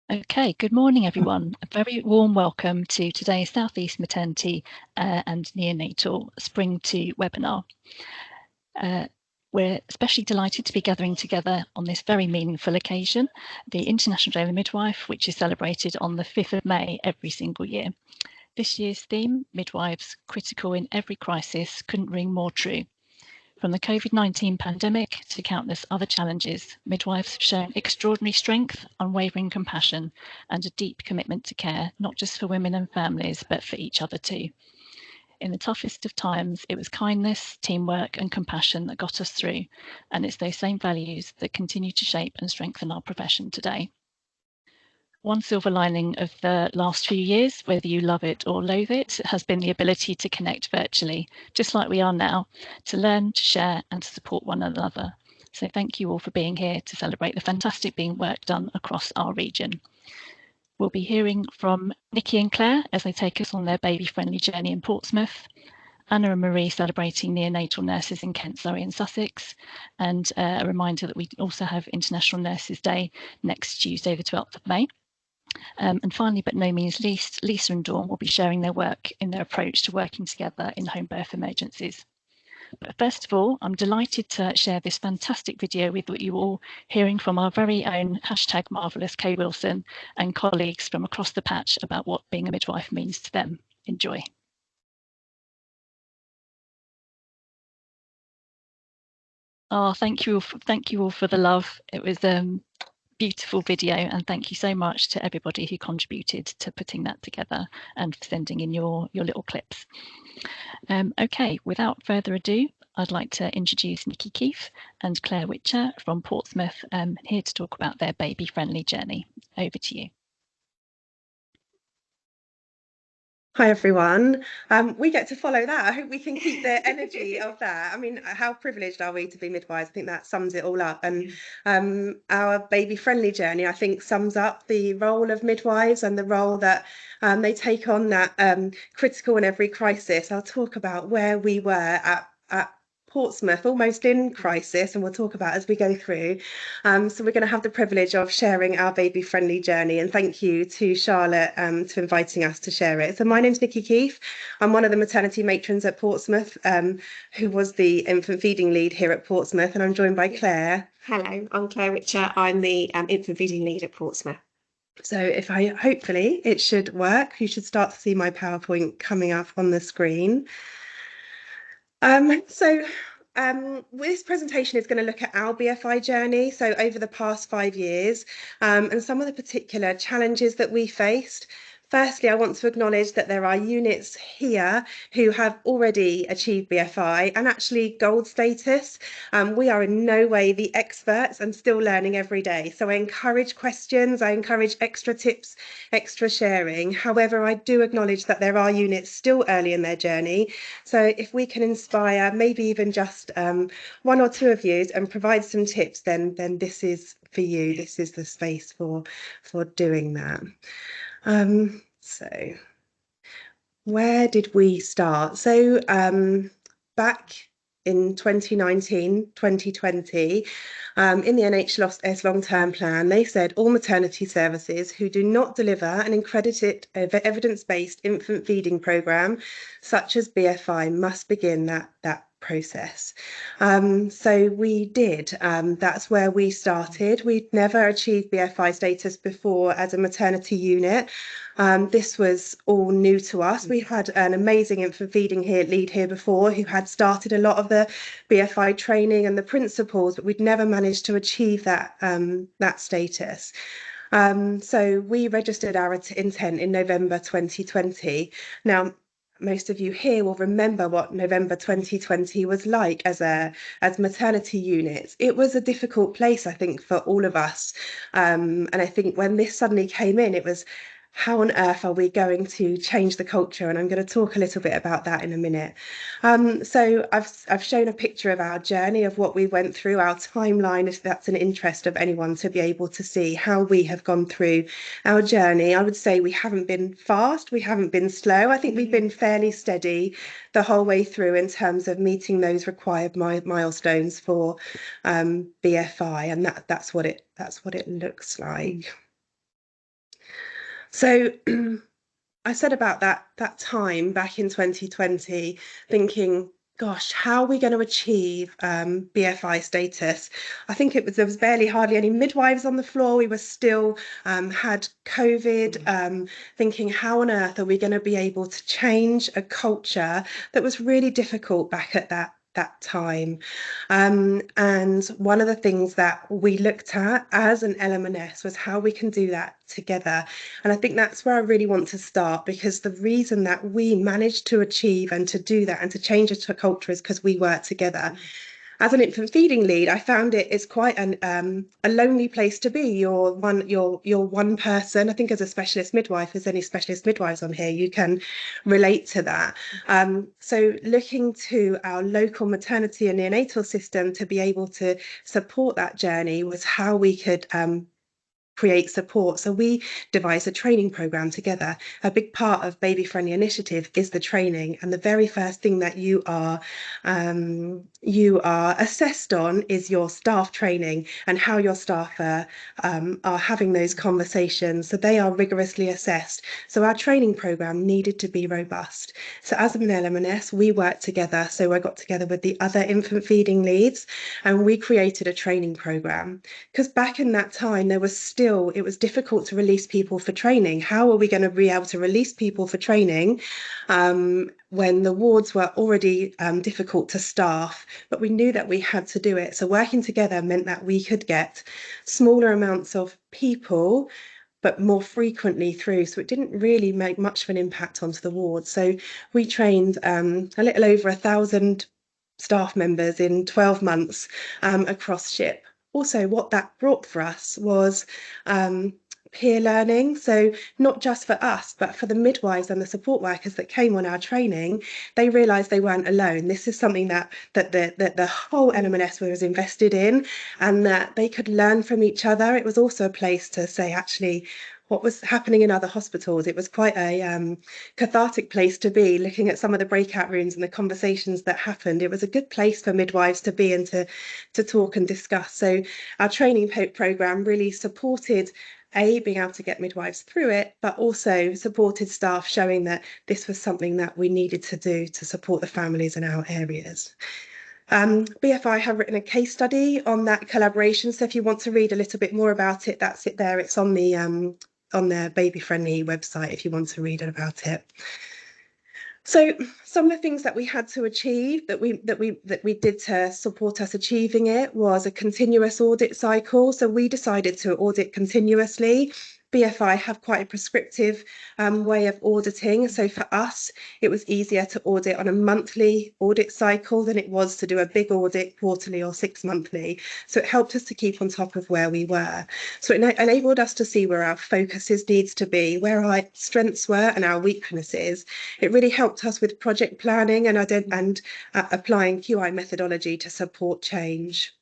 Okay, good morning everyone. A very warm welcome to today's South East Maternity and Neonatal Spring 2 webinar. We're especially delighted to be gathering together on this very meaningful occasion, the International Day of the Midwife, which is celebrated on the 5th of May every single year. This year's theme, Midwives Critical in Every Crisis, couldn't ring more true. From the COVID-19 pandemic to countless other challenges, midwives have shown extraordinary strength, unwavering compassion, and a deep commitment to care, not just for women and families, but for each other too. In the toughest of times, it was kindness, teamwork, and compassion that got us through, and it's those same values that continue to shape and strengthen our profession today. One silver lining of the last few years, whether you love it or loathe it, has been the ability to connect virtually, just like we are now, to learn, to share, and to support one another. So thank you all for being here to celebrate the fantastic work done across our region. We'll be hearing from Nikki and Claire as they take us on their baby-friendly journey in Portsmouth, Anna and Marie celebrating neonatal nurses in Kent, Surrey and Sussex, and a reminder that we also have International Nurses Day next Tuesday, the 12th of May. And finally, but no means least, Lisa and Dawn will be sharing their work in their approach to working together in home birth emergencies. But first of all, I'm delighted to share this fantastic video with you all, hearing from our very own #marvellous Kay Wilson and colleagues from across the patch about what being a midwife means to them. Enjoy. Oh, thank you all for the love. It was beautiful video, and thank you so much to everybody who contributed to putting that together and for sending in your little clips. Okay, without further ado, I'd like to introduce Nikki Keefe and Claire Witcher from Portsmouth, here to talk about their baby-friendly journey. Over to you. Hi everyone. We get to follow that. I hope we can keep the energy of that. I mean, how privileged are we to be midwives? I think that sums it all up. And our baby-friendly journey, I think, sums up the role of midwives and the role that they take on, that critical in every crisis. I'll talk about where we were at Portsmouth, almost in crisis, and we'll talk about as we go through. So we're going to have the privilege of sharing our baby-friendly journey, and thank you to Charlotte for inviting us to share it. So my name's Nikki Keefe. I'm one of the maternity matrons at Portsmouth, who was the infant feeding lead here at Portsmouth, and I'm joined by Claire. Hello, I'm Claire Witcher. I'm the infant feeding lead at Portsmouth. So hopefully it should work. You should start to see my PowerPoint coming up on the screen. This presentation is going to look at our BFI journey, so over the past 5 years, and some of the particular challenges that we faced. Firstly, I want to acknowledge that there are units here who have already achieved BFI and actually gold status. We are in no way the experts and still learning every day. So I encourage questions, I encourage extra tips, extra sharing. However, I do acknowledge that there are units still early in their journey. So if we can inspire maybe even just one or two of you and provide some tips, then this is for you. This is the space for doing that. So where did we start? So back in 2019, 2020, in the NHS long-term plan, they said all maternity services who do not deliver an accredited evidence-based infant feeding programme, such as BFI, must begin that process. So we did. That's where we started. We'd never achieved BFI status before as a maternity unit. This was all new to us. We had an amazing infant feeding lead here before who had started a lot of the BFI training and the principles, but we'd never managed to achieve that status. So we registered our intent in November 2020. Now, most of you here will remember what November 2020 was like as maternity units. It was a difficult place, I think, for all of us. And I think when this suddenly came in, it was, how on earth are we going to change the culture? And I'm going to talk a little bit about that in a minute. So I've shown a picture of our journey, of what we went through, our timeline, if that's an interest of anyone to be able to see how we have gone through our journey. I would say we haven't been fast, we haven't been slow. I think we've been fairly steady the whole way through in terms of meeting those required milestones for BFI, and that's what it looks like. So I said about that time back in 2020, thinking, gosh, how are we going to achieve BFI status? I think there was hardly any midwives on the floor. We were still had COVID, thinking, how on earth are we going to be able to change a culture that was really difficult back at that time. And one of the things that we looked at as an LMNS was how we can do that together. And I think that's where I really want to start, because the reason that we managed to achieve and to do that and to change a culture is because we work together. As an infant feeding lead, I found it's quite a lonely place to be. You're one person. I think as a specialist midwife, as any specialist midwives on here, you can relate to that. So looking to our local maternity and neonatal system to be able to support that journey was how we could create support. So we devised a training program together. A big part of Baby Friendly Initiative is the training, and the very first thing that you are assessed on is your staff training and how your staff are having those conversations. So they are rigorously assessed. So our training program needed to be robust. So as an LMNS, we worked together. So I got together with the other infant feeding leads, and we created a training program, because back in that time it was difficult to release people for training. How are we going to be able to release people for training when the wards were already difficult to staff? But we knew that we had to do it. So working together meant that we could get smaller amounts of people, but more frequently through. So it didn't really make much of an impact onto the ward. So we trained a little over 1,000 staff members in 12 months across SHIP. Also, what that brought for us was peer learning. So not just for us, but for the midwives and the support workers that came on our training, they realised they weren't alone. This is something that the whole LMNS was invested in, and that they could learn from each other. It was also a place to say, actually, what was happening in other hospitals. It was quite a cathartic place to be, looking at some of the breakout rooms and the conversations that happened. It was a good place for midwives to be and to talk and discuss. So our training programme really supported being able to get midwives through it, but also supported staff, showing that this was something that we needed to do to support the families in our areas. BFI have written a case study on that collaboration. So if you want to read a little bit more about it, that's it there. It's on their Baby Friendly website if you want to read about it. So some of the things that we had to achieve that we did to support us achieving it was a continuous audit cycle. So we decided to audit continuously. BFI have quite a prescriptive way of auditing. So for us, it was easier to audit on a monthly audit cycle than it was to do a big audit quarterly or 6 monthly. So it helped us to keep on top of where we were. So it enabled us to see where our focuses needs to be, where our strengths were and our weaknesses. It really helped us with project planning and applying QI methodology to support change.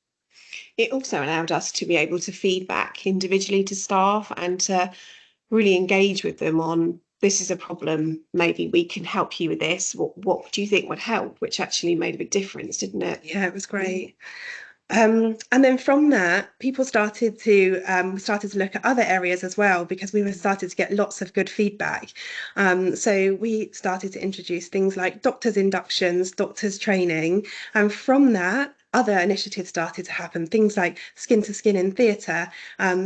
It also allowed us to be able to feed back individually to staff and to really engage with them on, this is a problem, maybe we can help you with this. What do you think would help? Which actually made a big difference, didn't it? Yeah, it was great. And then from that, people started to look at other areas as well, because we were started to get lots of good feedback. So we started to introduce things like doctors' inductions, doctors' training, and from that, other initiatives started to happen, things like skin to skin in theatre,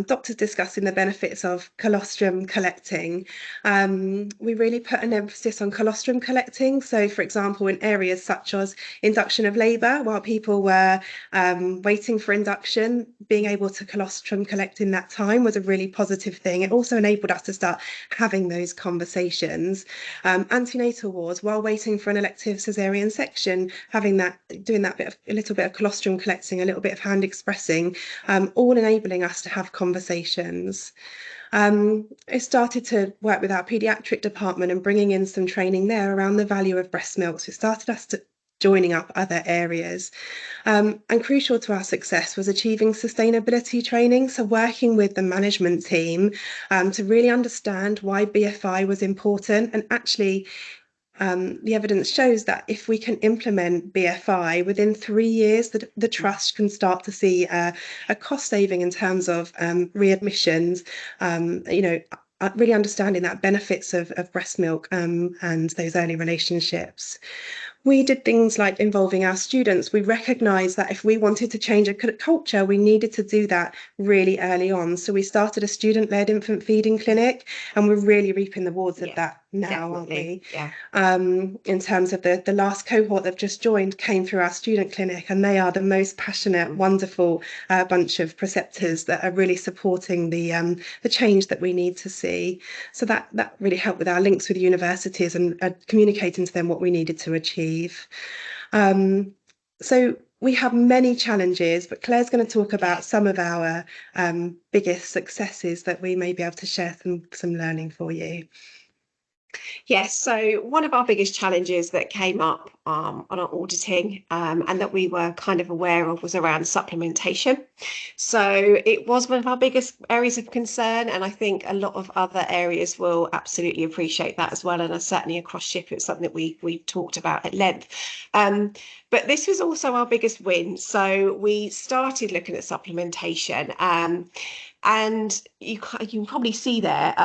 doctors discussing the benefits of colostrum collecting. We really put an emphasis on colostrum collecting. So, for example, in areas such as induction of labour, while people were waiting for induction, being able to colostrum collect in that time was a really positive thing. It also enabled us to start having those conversations. Antenatal wards, while waiting for an elective caesarean section, doing a little bit of colostrum collecting, a little bit of hand expressing, all enabling us to have conversations. I started to work with our paediatric department and bringing in some training there around the value of breast milk. So it started us to joining up other areas. And crucial to our success was achieving sustainability training. So working with the management team to really understand why BFI was important. And actually, the evidence shows that if we can implement BFI within 3 years, the trust can start to see a cost saving in terms of readmissions, really understanding that benefits of breast milk and those early relationships. We did things like involving our students. We recognised that if we wanted to change a culture, we needed to do that really early on. So we started a student-led infant feeding clinic, and we're really reaping the rewards of that now, aren't we? Yeah. In terms of the last cohort that just joined came through our student clinic, and they are the most passionate, wonderful bunch of preceptors that are really supporting the change that we need to see. So that really helped with our links with universities and communicating to them what we needed to achieve. So we have many challenges, but Claire's going to talk about some of our biggest successes that we may be able to share some learning for you. Yes, so one of our biggest challenges that came up on our auditing and that we were kind of aware of was around supplementation. So it was one of our biggest areas of concern, and I think a lot of other areas will absolutely appreciate that as well. And certainly across SHIP, it's something that we talked about at length. But this was also our biggest win. So we started looking at supplementation, and you can probably see there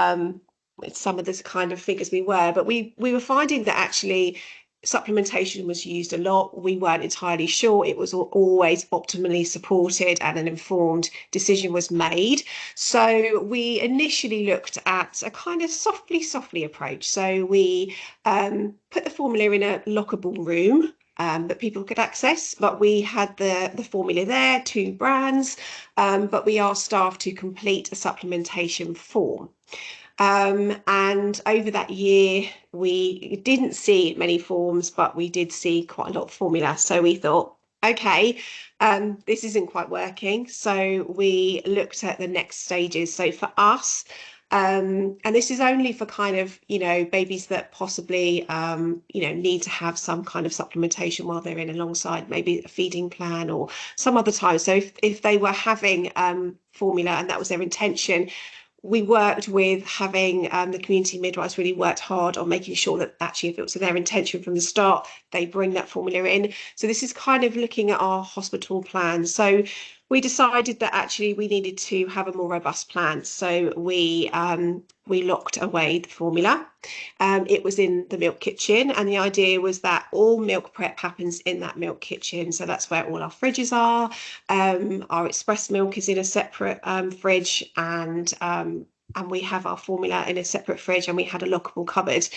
some of the kind of figures we were finding that actually supplementation was used a lot. We weren't entirely sure it was always optimally supported and an informed decision was made. So we initially looked at a kind of softly approach. So we put the formula in a lockable room that people could access, but we had the formula there, 2 brands, but we asked staff to complete a supplementation form. And over that year, we didn't see many forms, but we did see quite a lot of formula. So we thought, okay, this isn't quite working. So we looked at the next stages. So for us, and this is only for kind of, babies that possibly, need to have some kind of supplementation while they're in, alongside maybe a feeding plan or some other time. So if they were having formula and that was their intention, we worked with having the community midwives really worked hard on making sure that actually, if it was their intention from the start, they bring that formula in. So this is kind of looking at our hospital plan. So we decided that actually we needed to have a more robust plan. So we locked away the formula. It was in the milk kitchen, and the idea was that all milk prep happens in that milk kitchen. So that's where all our fridges are. Our express milk is in a separate fridge, and we have our formula in a separate fridge, and we had a lockable cupboard.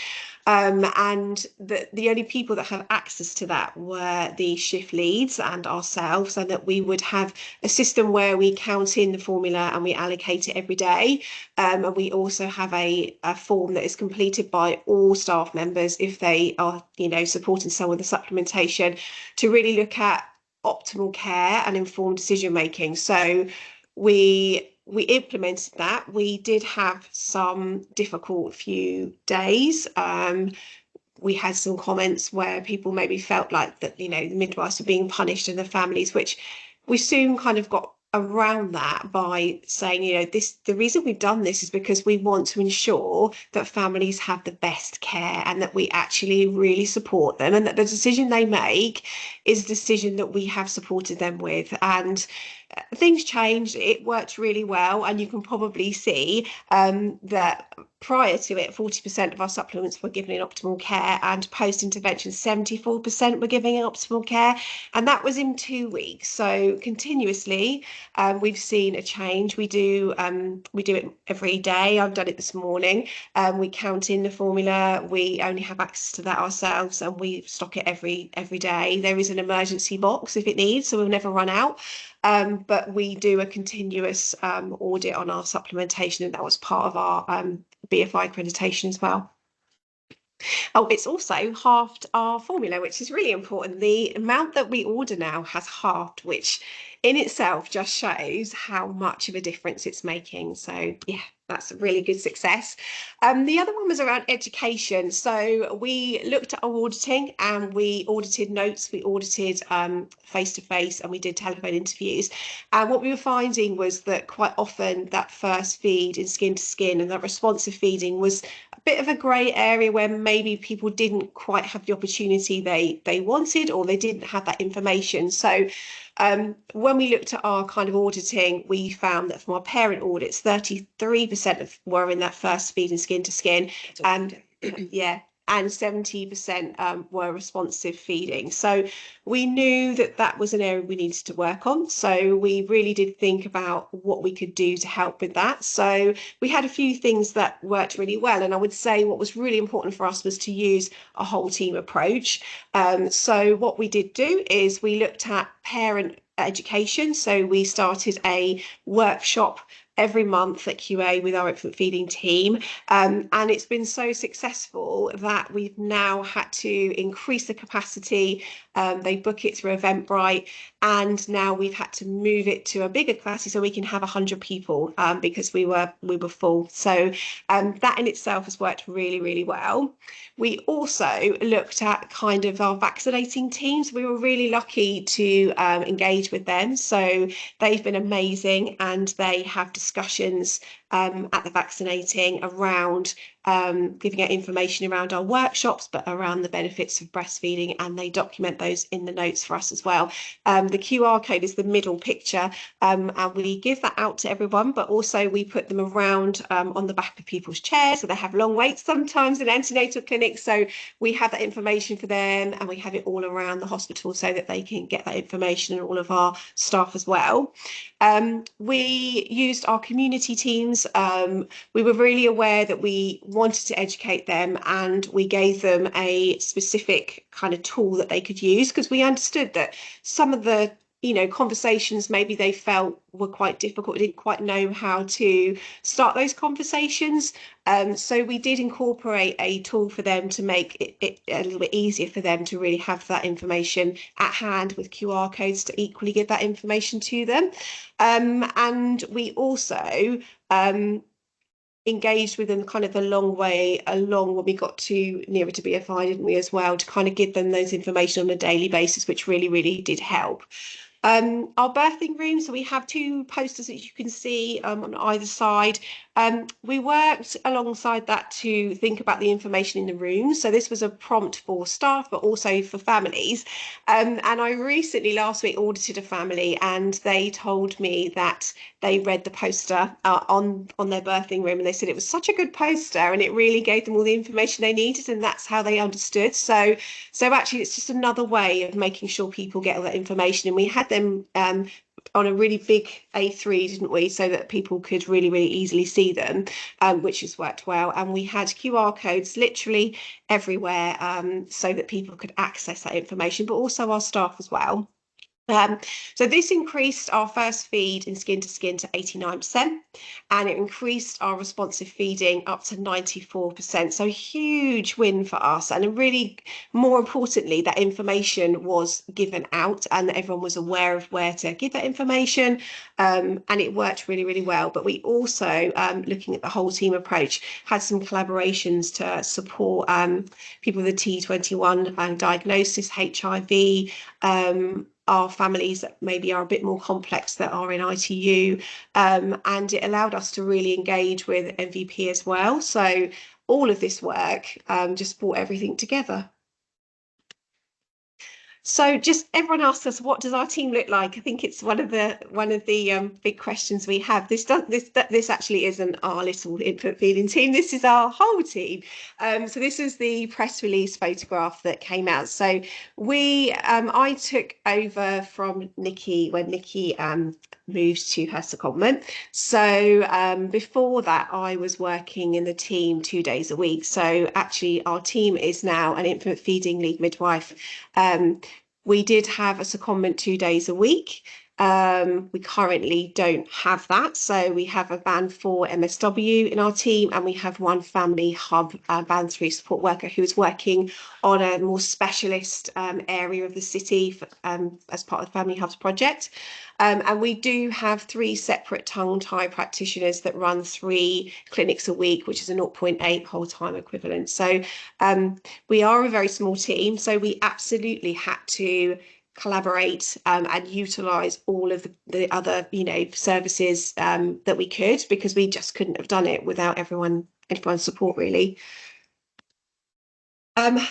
And the only people that have access to that were the shift leads and ourselves, and that we would have a system where we count in the formula and we allocate it every day. And we also have a form that is completed by all staff members if they are, supporting someone with the supplementation, to really look at optimal care and informed decision making. So we implemented that. We did have some difficult few days. We had some comments where people maybe felt like that, the midwives were being punished and the families, which we soon kind of got around that by saying, the reason we've done this is because we want to ensure that families have the best care and that we actually really support them, and that the decision they make is a decision that we have supported them with. And things changed. It worked really well, and you can probably see that prior to it, 40% of our supplements were given in optimal care, and post-intervention 74% were giving optimal care, and that was in 2 weeks. So continuously we've seen a change. We do it every day. I've done it this morning. We count in the formula. We only have access to that ourselves, and we stock it every day. There is an emergency box if it needs, so we'll never run out. But we do a continuous audit on our supplementation, and that was part of our BFI accreditation as well. Oh, it's also halved our formula, which is really important. The amount that we order now has halved, which in itself just shows how much of a difference it's making. So yeah, that's a really good success. The other one was around education. So we looked at our auditing, and we audited notes, we audited face-to-face, and we did telephone interviews. And what we were finding was that quite often that first feed in skin to skin and that responsive feeding was bit of a grey area where maybe people didn't quite have the opportunity they wanted, or they didn't have that information. So when we looked at our kind of auditing, we found that from our parent audits, 33% were in that first feeding skin to skin, and yeah, and 70% were responsive feeding. So we knew that that was an area we needed to work on. So we really did think about what we could do to help with that. So we had a few things that worked really well. And I would say what was really important for us was to use a whole team approach. So what we did do is we looked at parent education. So we started a workshop every month at QA with our infant feeding team, and it's been so successful that we've now had to increase the capacity. They book it through Eventbrite, and now we've had to move it to a bigger capacity so we can have 100 people, because we were full. So that in itself has worked really, really well. We also looked at kind of our vaccinating teams. We were really lucky to engage with them. So they've been amazing, and they have discussions at the vaccinating around giving out information around our workshops, but around the benefits of breastfeeding, and they document those in the notes for us as well. The QR code is the middle picture, and we give that out to everyone, but also we put them around on the back of people's chairs, so they have long waits sometimes in antenatal clinics. So we have that information for them, and we have it all around the hospital so that they can get that information, and all of our staff as well. We used our community teams. We were really aware that we wanted to educate them, and we gave them a specific kind of tool that they could use, because we understood that some of the conversations maybe they felt were quite difficult, didn't quite know how to start those conversations. So we did incorporate a tool for them to make it a little bit easier for them to really have that information at hand, with QR codes to equally give that information to them. And we also engaged with them kind of a long way along when we got to nearer to BFI, didn't we, as well, to kind of give them those information on a daily basis, which really, really did help. Our birthing room, so we have 2 posters that you can see on either side. We worked alongside that to think about the information in the room. So this was a prompt for staff, but also for families. And I recently, last week, audited a family, and they told me that they read the poster on their birthing room, and they said it was such a good poster, and it really gave them all the information they needed, and that's how they understood. So actually, it's just another way of making sure people get all that information. And we had them on a really big A3, didn't we, so that people could really, really easily see them, which has worked well. And we had QR codes literally everywhere, so that people could access that information, but also our staff as well. So this increased our first feed in skin to skin to 89%, and it increased our responsive feeding up to 94%. So a huge win for us, and really, more importantly, that information was given out, and everyone was aware of where to give that information, and it worked really, really well. But we also, looking at the whole team approach, had some collaborations to support people with a T21 diagnosis, HIV, our families that maybe are a bit more complex that are in ITU, and it allowed us to really engage with MVP as well. So all of this work just brought everything together. So just everyone asks us, what does our team look like? I think it's one of the big questions we have. This actually isn't our little infant feeding team. This is our whole team. So this is the press release photograph that came out. So I took over from Nikki when Nikki moved to her secondment. So before that, I was working in the team 2 days a week. So actually, our team is now an infant feeding lead midwife. We did have a secondment 2 days a week. We currently don't have that. So we have a band 4 MSW in our team, and we have 1 family hub band 3 support worker who is working on a more specialist area of the city as part of the Family Hubs project. And we do have 3 separate tongue tie practitioners that run 3 clinics a week, which is a 0.8 whole time equivalent. So we are a very small team, so we absolutely had to collaborate and utilise all of the other services that we could, because we just couldn't have done it without everyone everyone's support, really.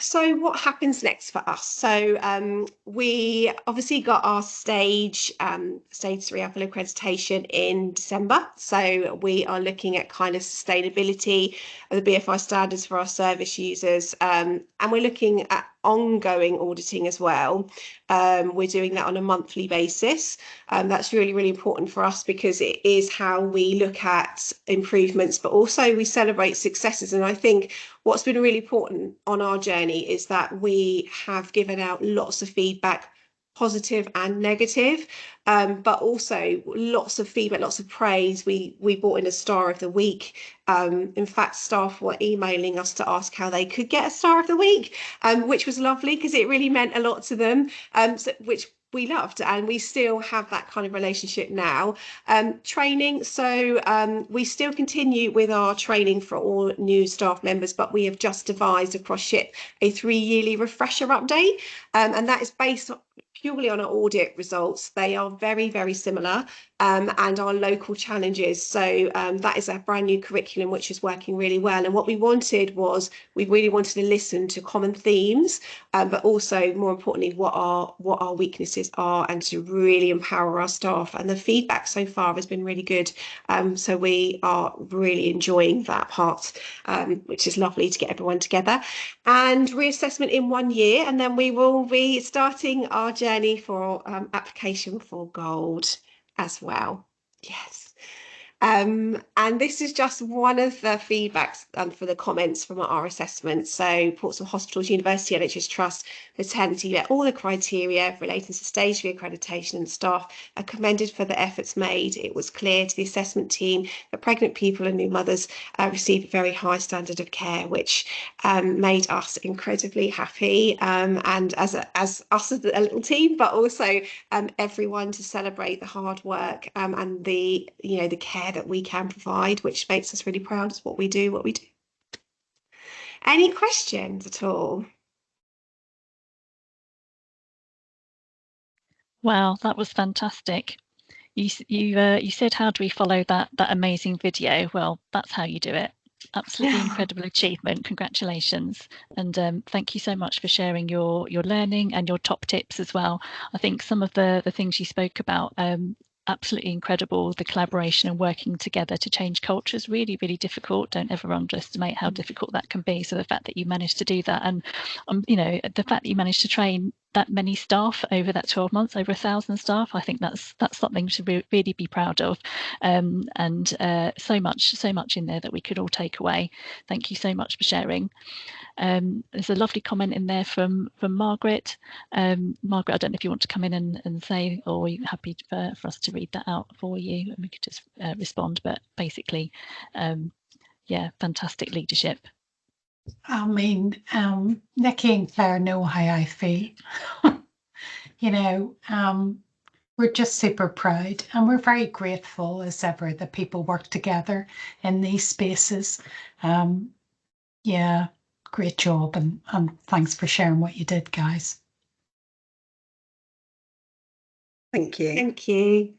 So what happens next for us? So we obviously got our stage 3 full accreditation in December. So we are looking at kind of sustainability of the BFI standards for our service users, and we're looking at ongoing auditing as well. We're doing that on a monthly basis. That's really, really important for us because it is how we look at improvements, but also we celebrate successes. And I think what's been really important on our journey is that we have given out lots of feedback, positive and negative, but also lots of feedback, lots of praise. We brought in a star of the week. In fact, staff were emailing us to ask how they could get a star of the week, which was lovely because it really meant a lot to them, which we loved, and we still have that kind of relationship now. Training, so we still continue with our training for all new staff members, but we have just devised across SHIP a 3-yearly refresher update, and that is based purely on our audit results. They are very, very similar, and our local challenges. So that is a brand new curriculum which is working really well. And what we wanted was, we really wanted to listen to common themes, but also more importantly what our weaknesses are, and to really empower our staff. And the feedback so far has been really good, so we are really enjoying that part, which is lovely to get everyone together. And reassessment in 1 year, and then we will be starting our journey for application for gold as well. Yes. And this is just one of the feedbacks for the comments from our assessment. So Portsmouth Hospitals, University NHS Trust, maternity, met all the criteria relating to stage 3 accreditation, and staff are commended for the efforts made. It was clear to the assessment team that pregnant people and new mothers receive a very high standard of care, which made us incredibly happy, and as us as a little team, but also everyone, to celebrate the hard work and the care that we can provide, which makes us really proud of what we do. Any questions at all? Wow, that was fantastic. You said, how do we follow that amazing video? Well, that's how you do it. Absolutely incredible achievement. Congratulations. And thank you so much for sharing your learning and your top tips as well. I think some of the things you spoke about, absolutely incredible. The collaboration and working together to change culture is really, really difficult. Don't ever underestimate how difficult that can be. So the fact that you managed to do that, and the fact that you managed to train that many staff over that 12 months, over 1,000 staff, I think that's something to really be proud of, and so much in there that we could all take away. Thank you so much for sharing. There's a lovely comment in there from Margaret. Margaret, I don't know if you want to come in and say, or are you happy for us to read that out for you, and we could just respond. But basically, yeah, fantastic leadership. I mean, Nikki and Claire know how I feel. We're just super proud, and we're very grateful as ever that people work together in these spaces. Yeah, great job, and thanks for sharing what you did, guys. Thank you. Thank you.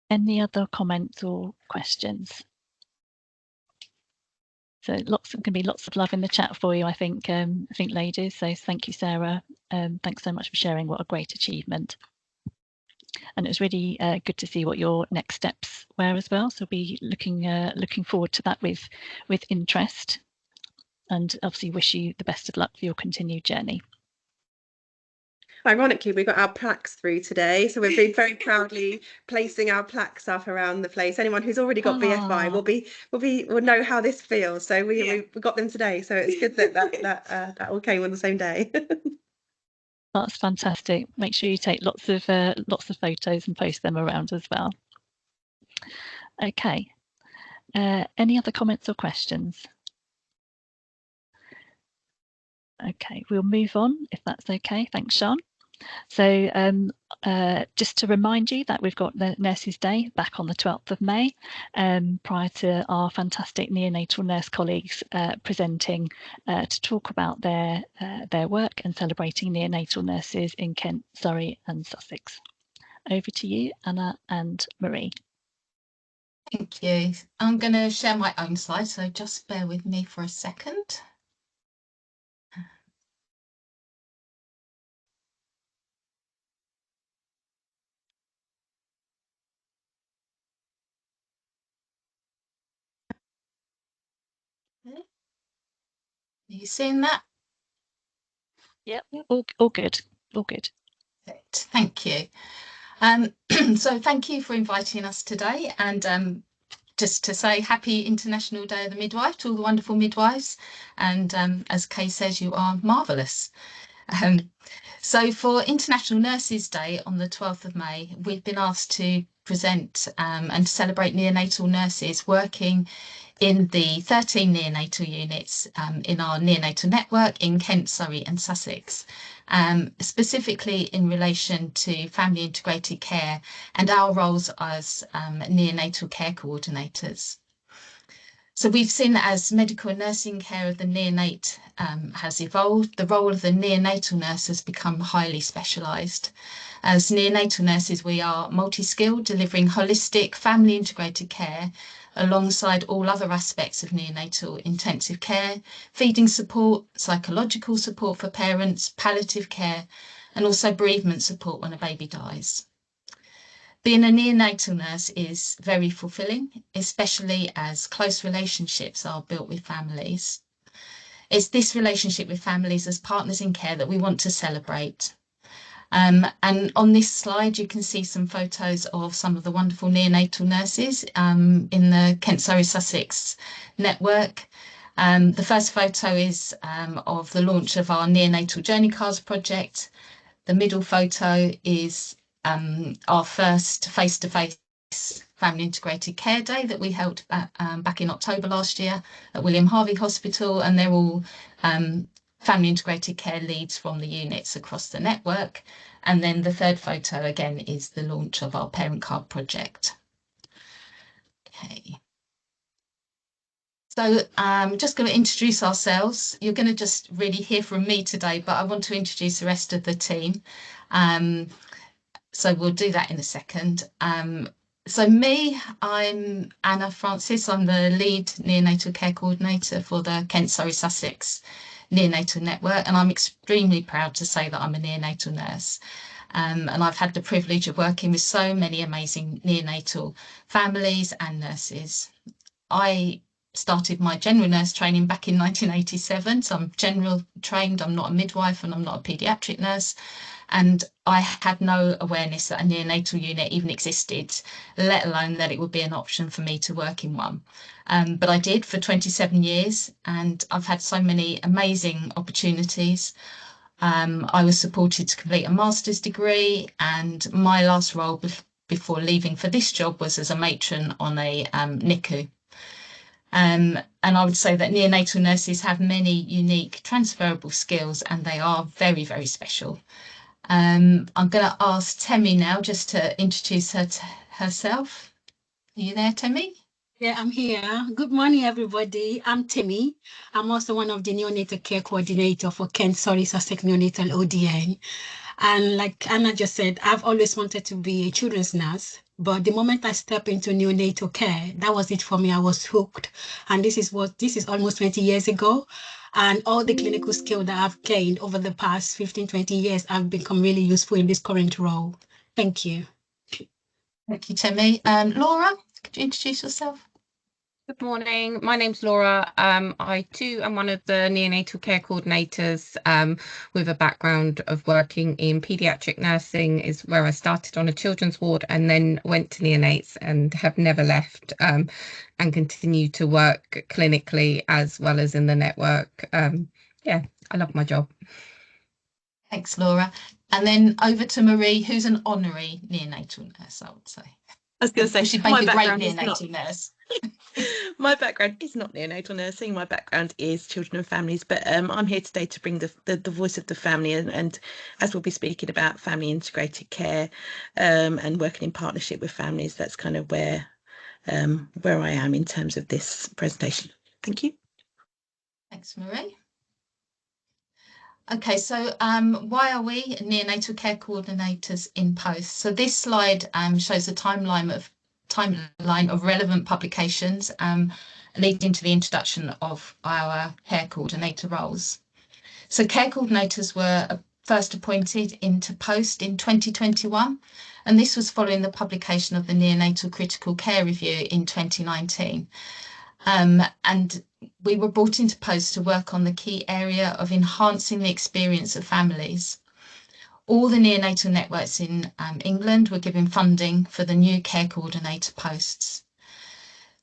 Any other comments or questions? So can be lots of love in the chat for you, I think, ladies. So thank you, Sarah. Thanks so much for sharing. What a great achievement. And it was really good to see what your next steps were as well. So we'll be looking forward to that with interest, and obviously wish you the best of luck for your continued journey. Ironically, we got our plaques through today, so we've been very proudly placing our plaques up around the place. Anyone who's already got BFI will know how this feels. So we got them today, so it's good that all came on the same day. That's fantastic. Make sure you take lots of photos and post them around as well. Okay. Any other comments or questions? Okay, we'll move on if that's okay. Thanks, Sean. So just to remind you that we've got the Nurses Day back on the 12th of May, prior to our fantastic neonatal nurse colleagues presenting to talk about their work and celebrating neonatal nurses in Kent, Surrey and Sussex. Over to you, Anna and Marie. Thank you. I'm going to share my own slide, so just bear with me for a second. Are you seeing that? Yep, all good, all good. Perfect. Thank you. So thank you for inviting us today, and just to say happy International Day of the Midwife to all the wonderful midwives, and as Kay says, you are marvellous. So for International Nurses Day on the 12th of May, we've been asked to present and celebrate neonatal nurses working in the 13 neonatal units in our neonatal network in Kent, Surrey and Sussex, specifically in relation to family integrated care and our roles as neonatal care coordinators. So we've seen that as medical and nursing care of the neonate has evolved, the role of the neonatal nurse has become highly specialised. As neonatal nurses, we are multi-skilled, delivering holistic, family integrated care alongside all other aspects of neonatal intensive care, feeding support, psychological support for parents, palliative care, and also bereavement support when a baby dies. Being a neonatal nurse is very fulfilling, especially as close relationships are built with families. It's this relationship with families as partners in care that we want to celebrate. And on this slide, you can see some photos of some of the wonderful neonatal nurses in the Kent, Surrey, Sussex network. The first photo is of the launch of our neonatal journey cards project. The middle photo is our first face-to-face family integrated care day that we held back in October last year at William Harvey Hospital, and they're all family integrated care leads from the units across the network. And then the third photo again is the launch of our parent card project. Okay. So I'm just going to introduce ourselves. You're going to just really hear from me today, but I want to introduce the rest of the team. So we'll do that in a second. So me, I'm Anna Francis. I'm the lead neonatal care coordinator for the Kent, Surrey, Sussex neonatal network, and I'm extremely proud to say that I'm a neonatal nurse. And I've had the privilege of working with so many amazing neonatal families and nurses. I started my general nurse training back in 1987, so I'm general trained. I'm not a midwife and I'm not a paediatric nurse. And I had no awareness that a neonatal unit even existed, let alone that it would be an option for me to work in one. But I did for 27 years, and I've had so many amazing opportunities. I was supported to complete a master's degree, and my last role before leaving for this job was as a matron on a NICU. And I would say that neonatal nurses have many unique transferable skills, and they are very, very special. I'm going to ask Temi now just to introduce herself. Are you there, Temi? Yeah, I'm here. Good morning, everybody. I'm Temi. I'm also one of the neonatal care coordinator for Kent, Surrey, Sussex Neonatal ODN. And like Anna just said, I've always wanted to be a children's nurse. But the moment I stepped into neonatal care, that was it for me. I was hooked. And this is almost 20 years ago. And all the clinical skill that I've gained over the past 15, 20 years, have become really useful in this current role. Thank you. Thank you, Temi. Laura, could you introduce yourself? Good morning. My name's Laura. I too am one of the neonatal care coordinators with a background of working in paediatric nursing, is where I started on a children's ward and then went to neonates and have never left and continue to work clinically as well as in the network. Yeah, I love my job. Thanks, Laura. And then over to Marie, who's an honorary neonatal nurse, I would say. I was going to say, she'd make a great neonatal nurse. My background is not neonatal nursing. My background is children and families, but I'm here today to bring the voice of the family, and as we'll be speaking about family integrated care and working in partnership with families, that's kind of where I am in terms of this presentation. Thank you. Thanks, Marie. Okay, so why are we neonatal care coordinators in post? So this slide shows a timeline of timeline of relevant publications leading to the introduction of our care coordinator roles. So care coordinators were first appointed into post in 2021, and this was following the publication of the Neonatal Critical Care Review in 2019. And we were brought into post to work on the key area of enhancing the experience of families. All the neonatal networks in England were given funding for the new care coordinator posts.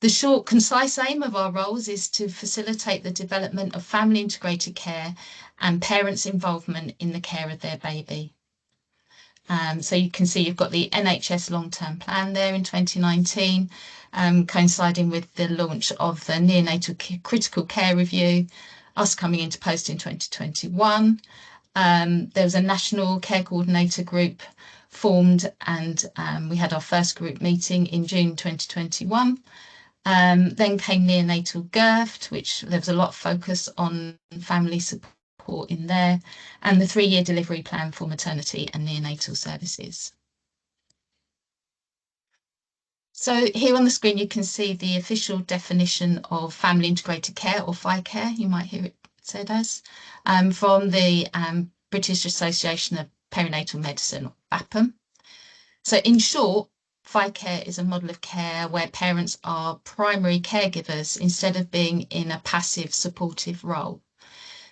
The short, concise aim of our roles is to facilitate the development of family integrated care and parents' involvement in the care of their baby. So you can see you've got the NHS long-term plan there in 2019, coinciding with the launch of the Neonatal Critical Care Review, us coming into post in 2021. There was a national care coordinator group formed, and we had our first group meeting in June 2021. Then came neonatal GIRFT, which there was a lot of focus on family support in there, and the 3-year delivery plan for maternity and neonatal services. So here on the screen, you can see the official definition of family integrated care, or FiCare, you might hear it said as, from the British Association of Perinatal Medicine, or BAPM. So in short, FiCare is a model of care where parents are primary caregivers instead of being in a passive supportive role.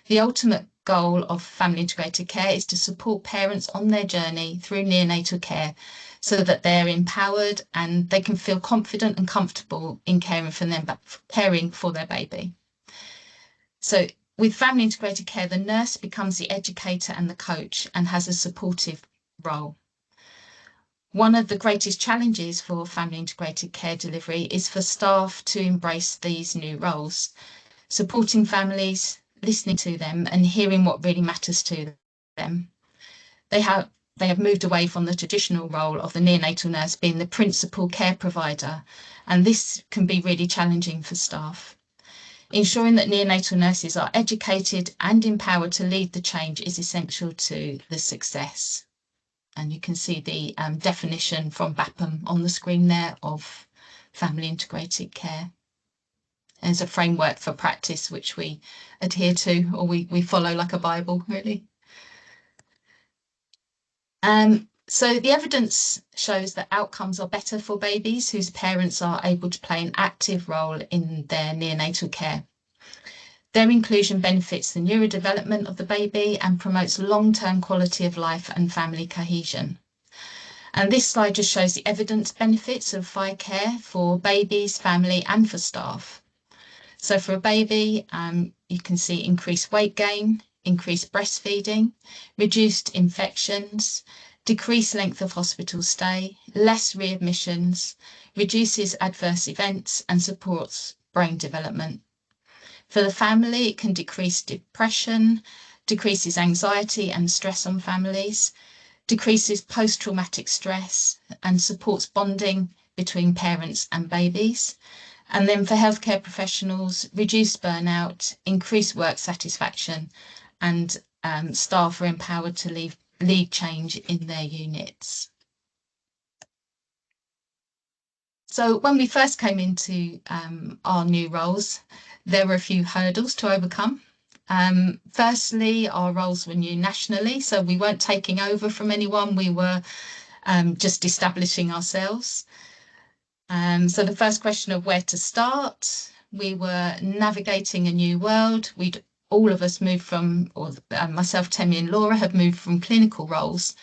The ultimate goal of family integrated care is to support parents on their journey through neonatal care so that they're empowered and they can feel confident and comfortable in caring for their baby. So with family integrated care, the nurse becomes the educator and the coach and has a supportive role. One of the greatest challenges for family integrated care delivery is for staff to embrace these new roles, supporting families, listening to them and hearing what really matters to them. They have moved away from the traditional role of the neonatal nurse being the principal care provider, and this can be really challenging for staff. Ensuring that neonatal nurses are educated and empowered to lead the change is essential to the success. And you can see the definition from BAPM on the screen there of family integrated care. There's a framework for practice which we adhere to, or we follow like a Bible, really. So the evidence shows that outcomes are better for babies whose parents are able to play an active role in their neonatal care. Their inclusion benefits the neurodevelopment of the baby and promotes long-term quality of life and family cohesion. And this slide just shows the evidence benefits of FiCare for babies, family, and for staff. So for a baby, you can see increased weight gain, increased breastfeeding, reduced infections, decreased length of hospital stay, less readmissions, reduces adverse events and supports brain development. For the family, it can decrease depression, decreases anxiety and stress on families, decreases post-traumatic stress and supports bonding between parents and babies. And then for healthcare professionals, reduced burnout, increased work satisfaction, and staff are empowered to lead change in their units. So when we first came into our new roles, there were a few hurdles to overcome. Firstly, our roles were new nationally, so we weren't taking over from anyone, we were just establishing ourselves. So the first question of where to start, we were navigating a new world. All of us moved from, or myself, Temi and Laura had moved from clinical roles.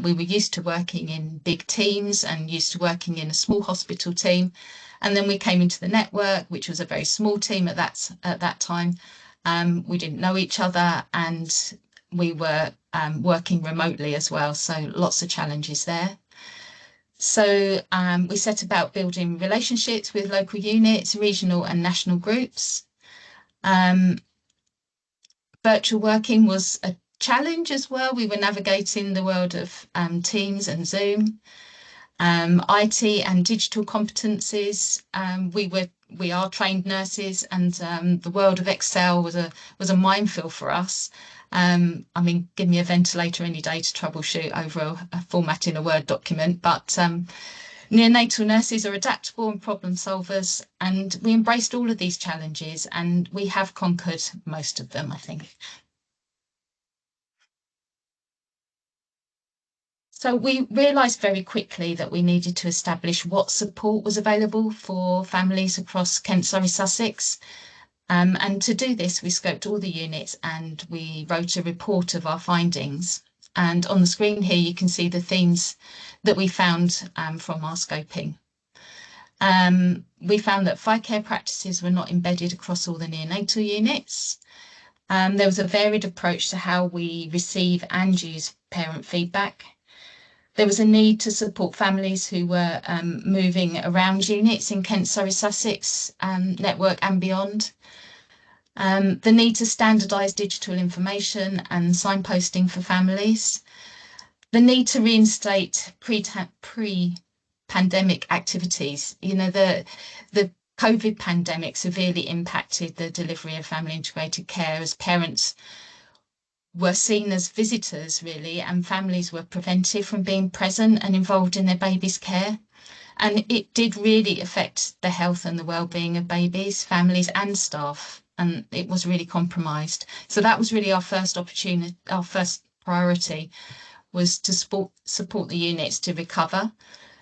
We were used to working in big teams and used to working in a small hospital team. And then we came into the network, which was a very small team at that time. We didn't know each other and we were working remotely as well. So lots of challenges there. So we set about building relationships with local units, regional and national groups. Virtual working was a challenge as well. We were navigating the world of Teams and Zoom. IT and digital competencies. We are trained nurses, and the world of Excel was a minefield for us. I mean, give me a ventilator any day to troubleshoot over a format in a Word document, but Neonatal nurses are adaptable and problem solvers, and we embraced all of these challenges, and we have conquered most of them, I think. So we realised very quickly that we needed to establish what support was available for families across Kent, Surrey, Sussex. And to do this, we scoped all the units and we wrote a report of our findings. And on the screen here, you can see the themes that we found from our scoping. We found that FiCare practices were not embedded across all the neonatal units. There was a varied approach to how we receive and use parent feedback. There was a need to support families who were moving around units in Kent, Surrey, Sussex network and beyond. The need to standardise digital information and signposting for families. The need to reinstate pre-pandemic activities. You know, the COVID pandemic severely impacted the delivery of family integrated care, as parents were seen as visitors, really, and families were prevented from being present and involved in their babies' care. And it did really affect the health and the well-being of babies, families and staff, and it was really compromised. So that was really our first opportunity, our first priority, was to support the units to recover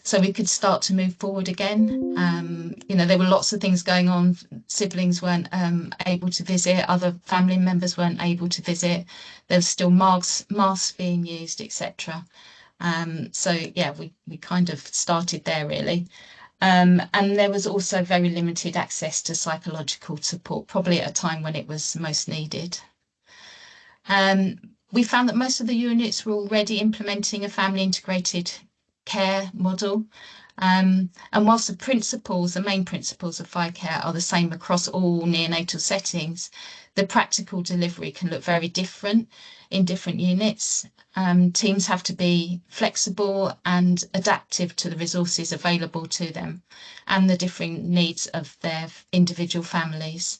so we could start to move forward again. You know, there were lots of things going on. Siblings weren't able to visit, other family members weren't able to visit. There was still masks being used, etc. So yeah, we kind of started there really. And there was also very limited access to psychological support, probably at a time when it was most needed. We found that most of the units were already implementing a family integrated care model. And whilst the main principles of FiCare are the same across all neonatal settings, the practical delivery can look very different in different units. Teams have to be flexible and adaptive to the resources available to them and the different needs of their individual families.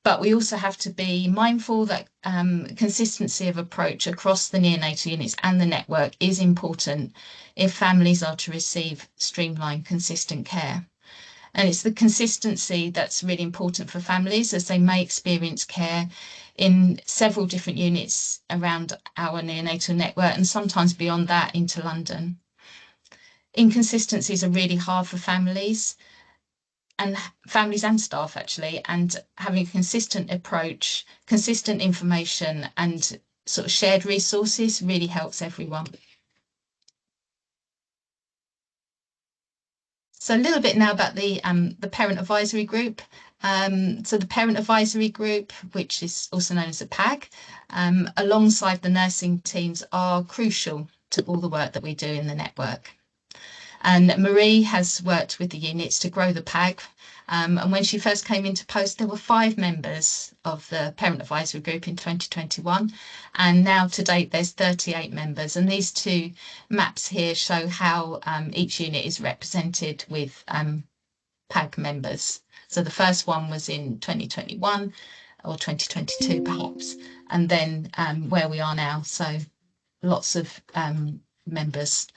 But we also have to be mindful that consistency of approach across the neonatal units and the network is important if families are to receive streamlined, consistent care. And it's the consistency that's really important for families, as they may experience care in several different units around our neonatal network and sometimes beyond that into London. Inconsistencies are really hard for families and staff actually, and having a consistent approach, consistent information and sort of shared resources really helps everyone. So a little bit now about the Parent Advisory Group. So the Parent Advisory Group, which is also known as a PAG, alongside the nursing teams, are crucial to all the work that we do in the network. And Marie has worked with the units to grow the PAG. And when she first came into post, there were 5 members of the Parent Advisory Group in 2021. And now to date, there's 38 members. And these 2 maps here show how each unit is represented with PAG members. So the first one was in 2021 or 2022, perhaps. And then where we are now. So lots of members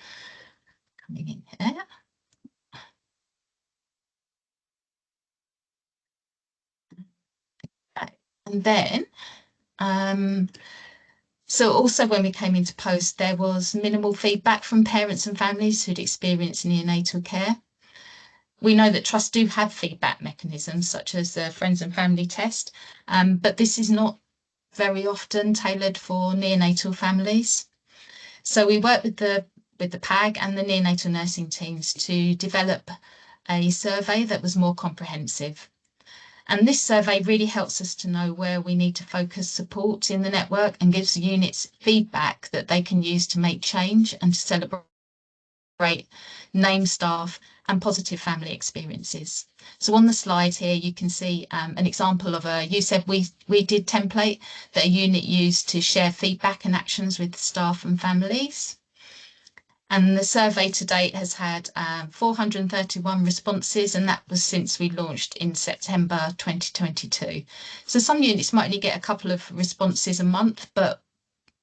coming in here. And then, so also when we came into post, there was minimal feedback from parents and families who'd experienced neonatal care. We know that trusts do have feedback mechanisms, such as the Friends and Family Test, but this is not very often tailored for neonatal families. So we worked with the PAG and the neonatal nursing teams to develop a survey that was more comprehensive. And this survey really helps us to know where we need to focus support in the network and gives the units feedback that they can use to make change and to celebrate name staff and positive family experiences. So on the slide here, you can see an example of a You Said We Did template that a unit used to share feedback and actions with staff and families. And the survey to date has had 431 responses, and that was since we launched in September 2022. So some units might only get a couple of responses a month, but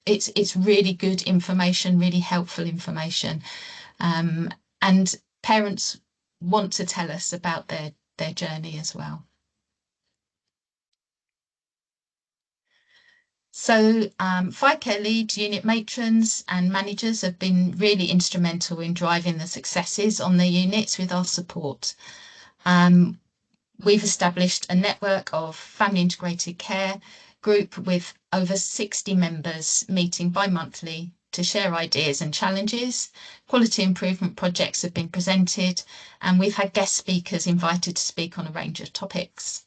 it's really good information, really helpful information. And parents want to tell us about their journey as well. So FiCare leads, unit matrons and managers have been really instrumental in driving the successes on their units with our support. We've established a network of family integrated care group with over 60 members meeting bi-monthly to share ideas and challenges. Quality improvement projects have been presented, and we've had guest speakers invited to speak on a range of topics.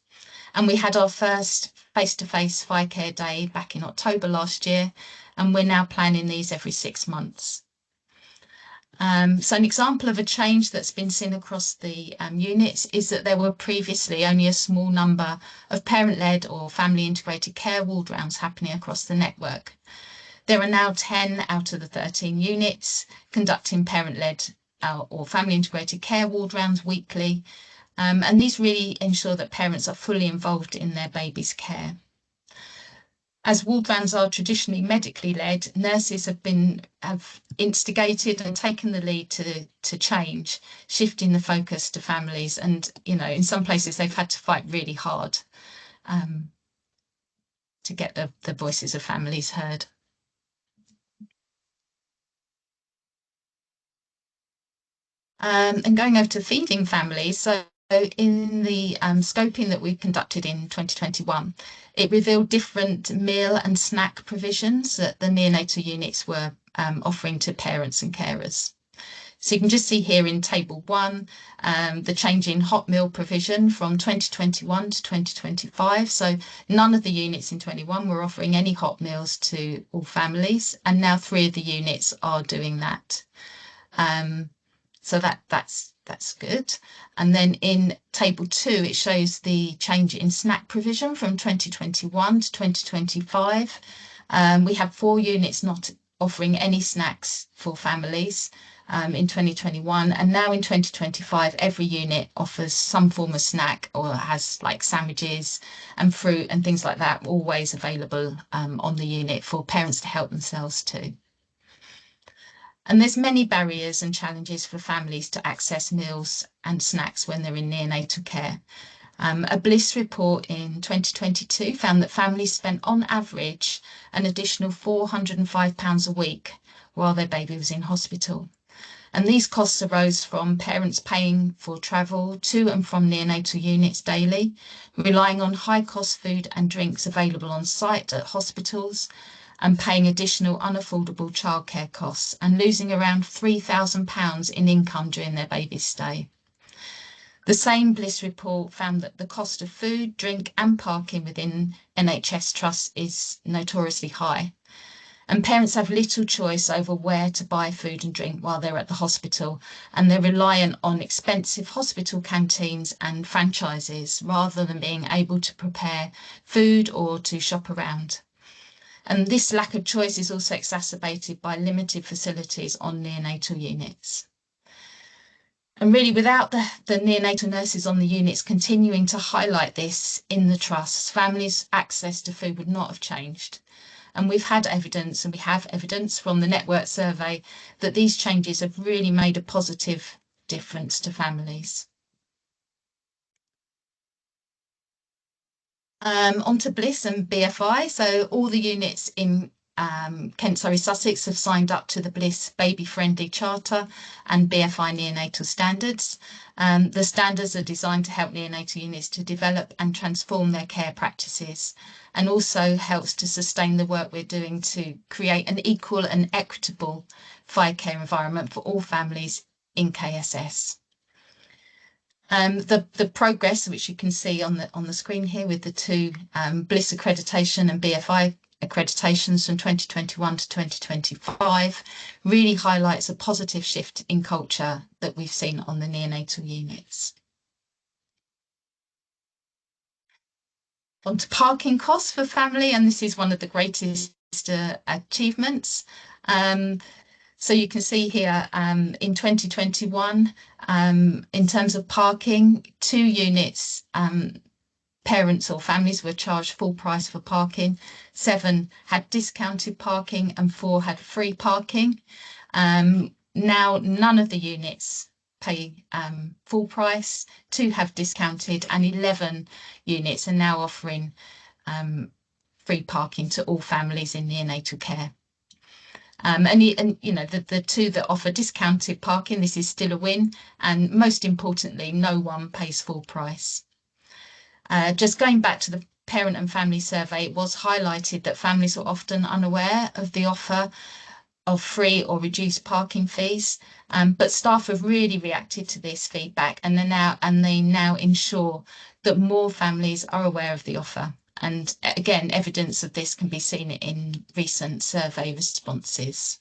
And we had our first face-to-face FiCare day back in October last year, and we're now planning these every 6 months. So an example of a change that's been seen across the units is that there were previously only a small number of parent-led or family integrated care ward rounds happening across the network. There are now 10 out of the 13 units conducting parent-led or family integrated care ward rounds weekly. And these really ensure that parents are fully involved in their baby's care. As ward rounds are traditionally medically led, nurses have instigated and taken the lead to change, shifting the focus to families. And, you know, in some places they've had to fight really hard to get the voices of families heard. And going over to feeding families, so in the scoping that we conducted in 2021, it revealed different meal and snack provisions that the neonatal units were offering to parents and carers. So you can just see here in table 1, the change in hot meal provision from 2021 to 2025. So none of the units in 21 were offering any hot meals to all families, and now 3 of the units are doing that. So that's good. And then in table 2, it shows the change in snack provision from 2021 to 2025. We have 4 units not offering any snacks for families in 2021, and now in 2025 every unit offers some form of snack or has like sandwiches and fruit and things like that always available on the unit for parents to help themselves to. And there's many barriers and challenges for families to access meals and snacks when they're in neonatal care. A BLISS report in 2022 found that families spent on average an additional £405 a week while their baby was in hospital. And these costs arose from parents paying for travel to and from neonatal units daily, relying on high-cost food and drinks available on site at hospitals, and paying additional unaffordable childcare costs, and losing around £3,000 in income during their baby's stay. The same BLISS report found that the cost of food, drink and parking within NHS trusts is notoriously high. And parents have little choice over where to buy food and drink while they're at the hospital, and they're reliant on expensive hospital canteens and franchises rather than being able to prepare food or to shop around. And this lack of choice is also exacerbated by limited facilities on neonatal units. And really, without the neonatal nurses on the units continuing to highlight this in the trusts, families' access to food would not have changed. And we've had evidence, and we have evidence from the network survey, that these changes have really made a positive difference to families. Onto BLISS and BFI. So all the units in Kent, Surrey, Sussex have signed up to the BLISS Baby Friendly Charter and BFI neonatal standards. The standards are designed to help neonatal units to develop and transform their care practices, and also helps to sustain the work we're doing to create an equal and equitable FiCare environment for all families in KSS. The progress, which you can see on the screen here with the 2 BLISS accreditation and BFI accreditations from 2021 to 2025, really highlights a positive shift in culture that we've seen on the neonatal units. On to parking costs for family, and this is one of the greatest achievements. So you can see here in 2021, in terms of parking, 2 units, parents or families were charged full price for parking, 7 had discounted parking and 4 had free parking. Now none of the units pay full price, 2 have discounted, and 11 units are now offering free parking to all families in neonatal care. And you know, the 2 that offer discounted parking, this is still a win, and most importantly, no one pays full price. Just going back to the parent and family survey, it was highlighted that families were often unaware of the offer of free or reduced parking fees, but staff have really reacted to this feedback, and they now ensure that more families are aware of the offer. And again, evidence of this can be seen in recent survey responses.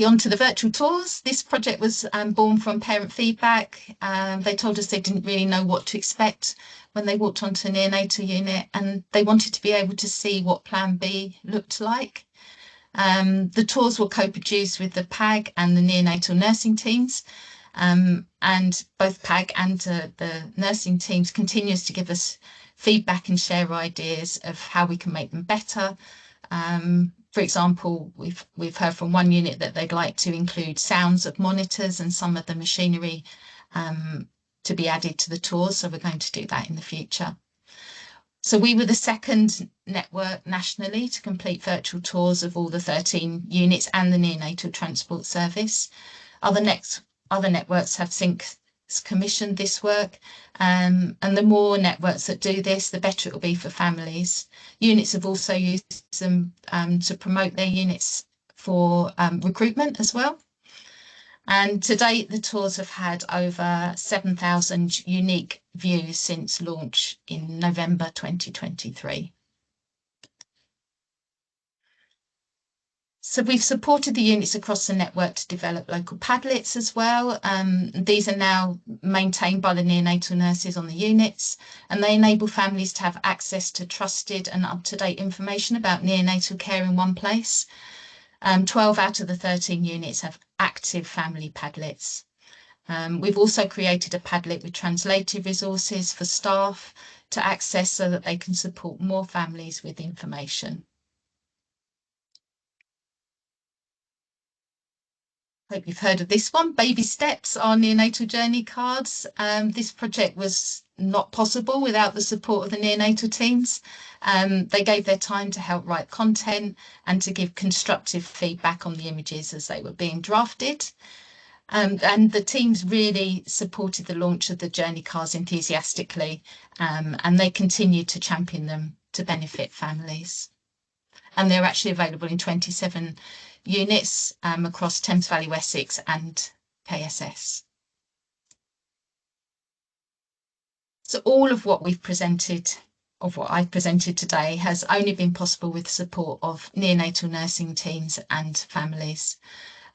On to the virtual tours. This project was born from parent feedback. They told us they didn't really know what to expect when they walked onto a neonatal unit, and they wanted to be able to see what Plan B looked like. The tours were co-produced with the PAG and the neonatal nursing teams, and both PAG and the nursing teams continues to give us feedback and share ideas of how we can make them better. For example, we've heard from one unit that they'd like to include sounds of monitors and some of the machinery to be added to the tours, so we're going to do that in the future. So we were the second network nationally to complete virtual tours of all the 13 units and the neonatal transport service. Other networks have since commissioned this work, and the more networks that do this, the better it will be for families. Units have also used them to promote their units for recruitment as well. And to date, the tours have had over 7,000 unique views since launch in November 2023. So we've supported the units across the network to develop local Padlets as well. These are now maintained by the neonatal nurses on the units, and they enable families to have access to trusted and up-to-date information about neonatal care in one place. 12 out of the 13 units have active family Padlets. We've also created a Padlet with translated resources for staff to access so that they can support more families with information. Hope you've heard of this one. Baby Steps are neonatal journey cards. This project was not possible without the support of the neonatal teams. They gave their time to help write content and to give constructive feedback on the images as they were being drafted. And the teams really supported the launch of the journey cards enthusiastically, and they continue to champion them to benefit families. And they're actually available in 27 units across Thames Valley, Wessex and KSS. So all of what we've presented, of what I've presented today, has only been possible with the support of neonatal nursing teams and families.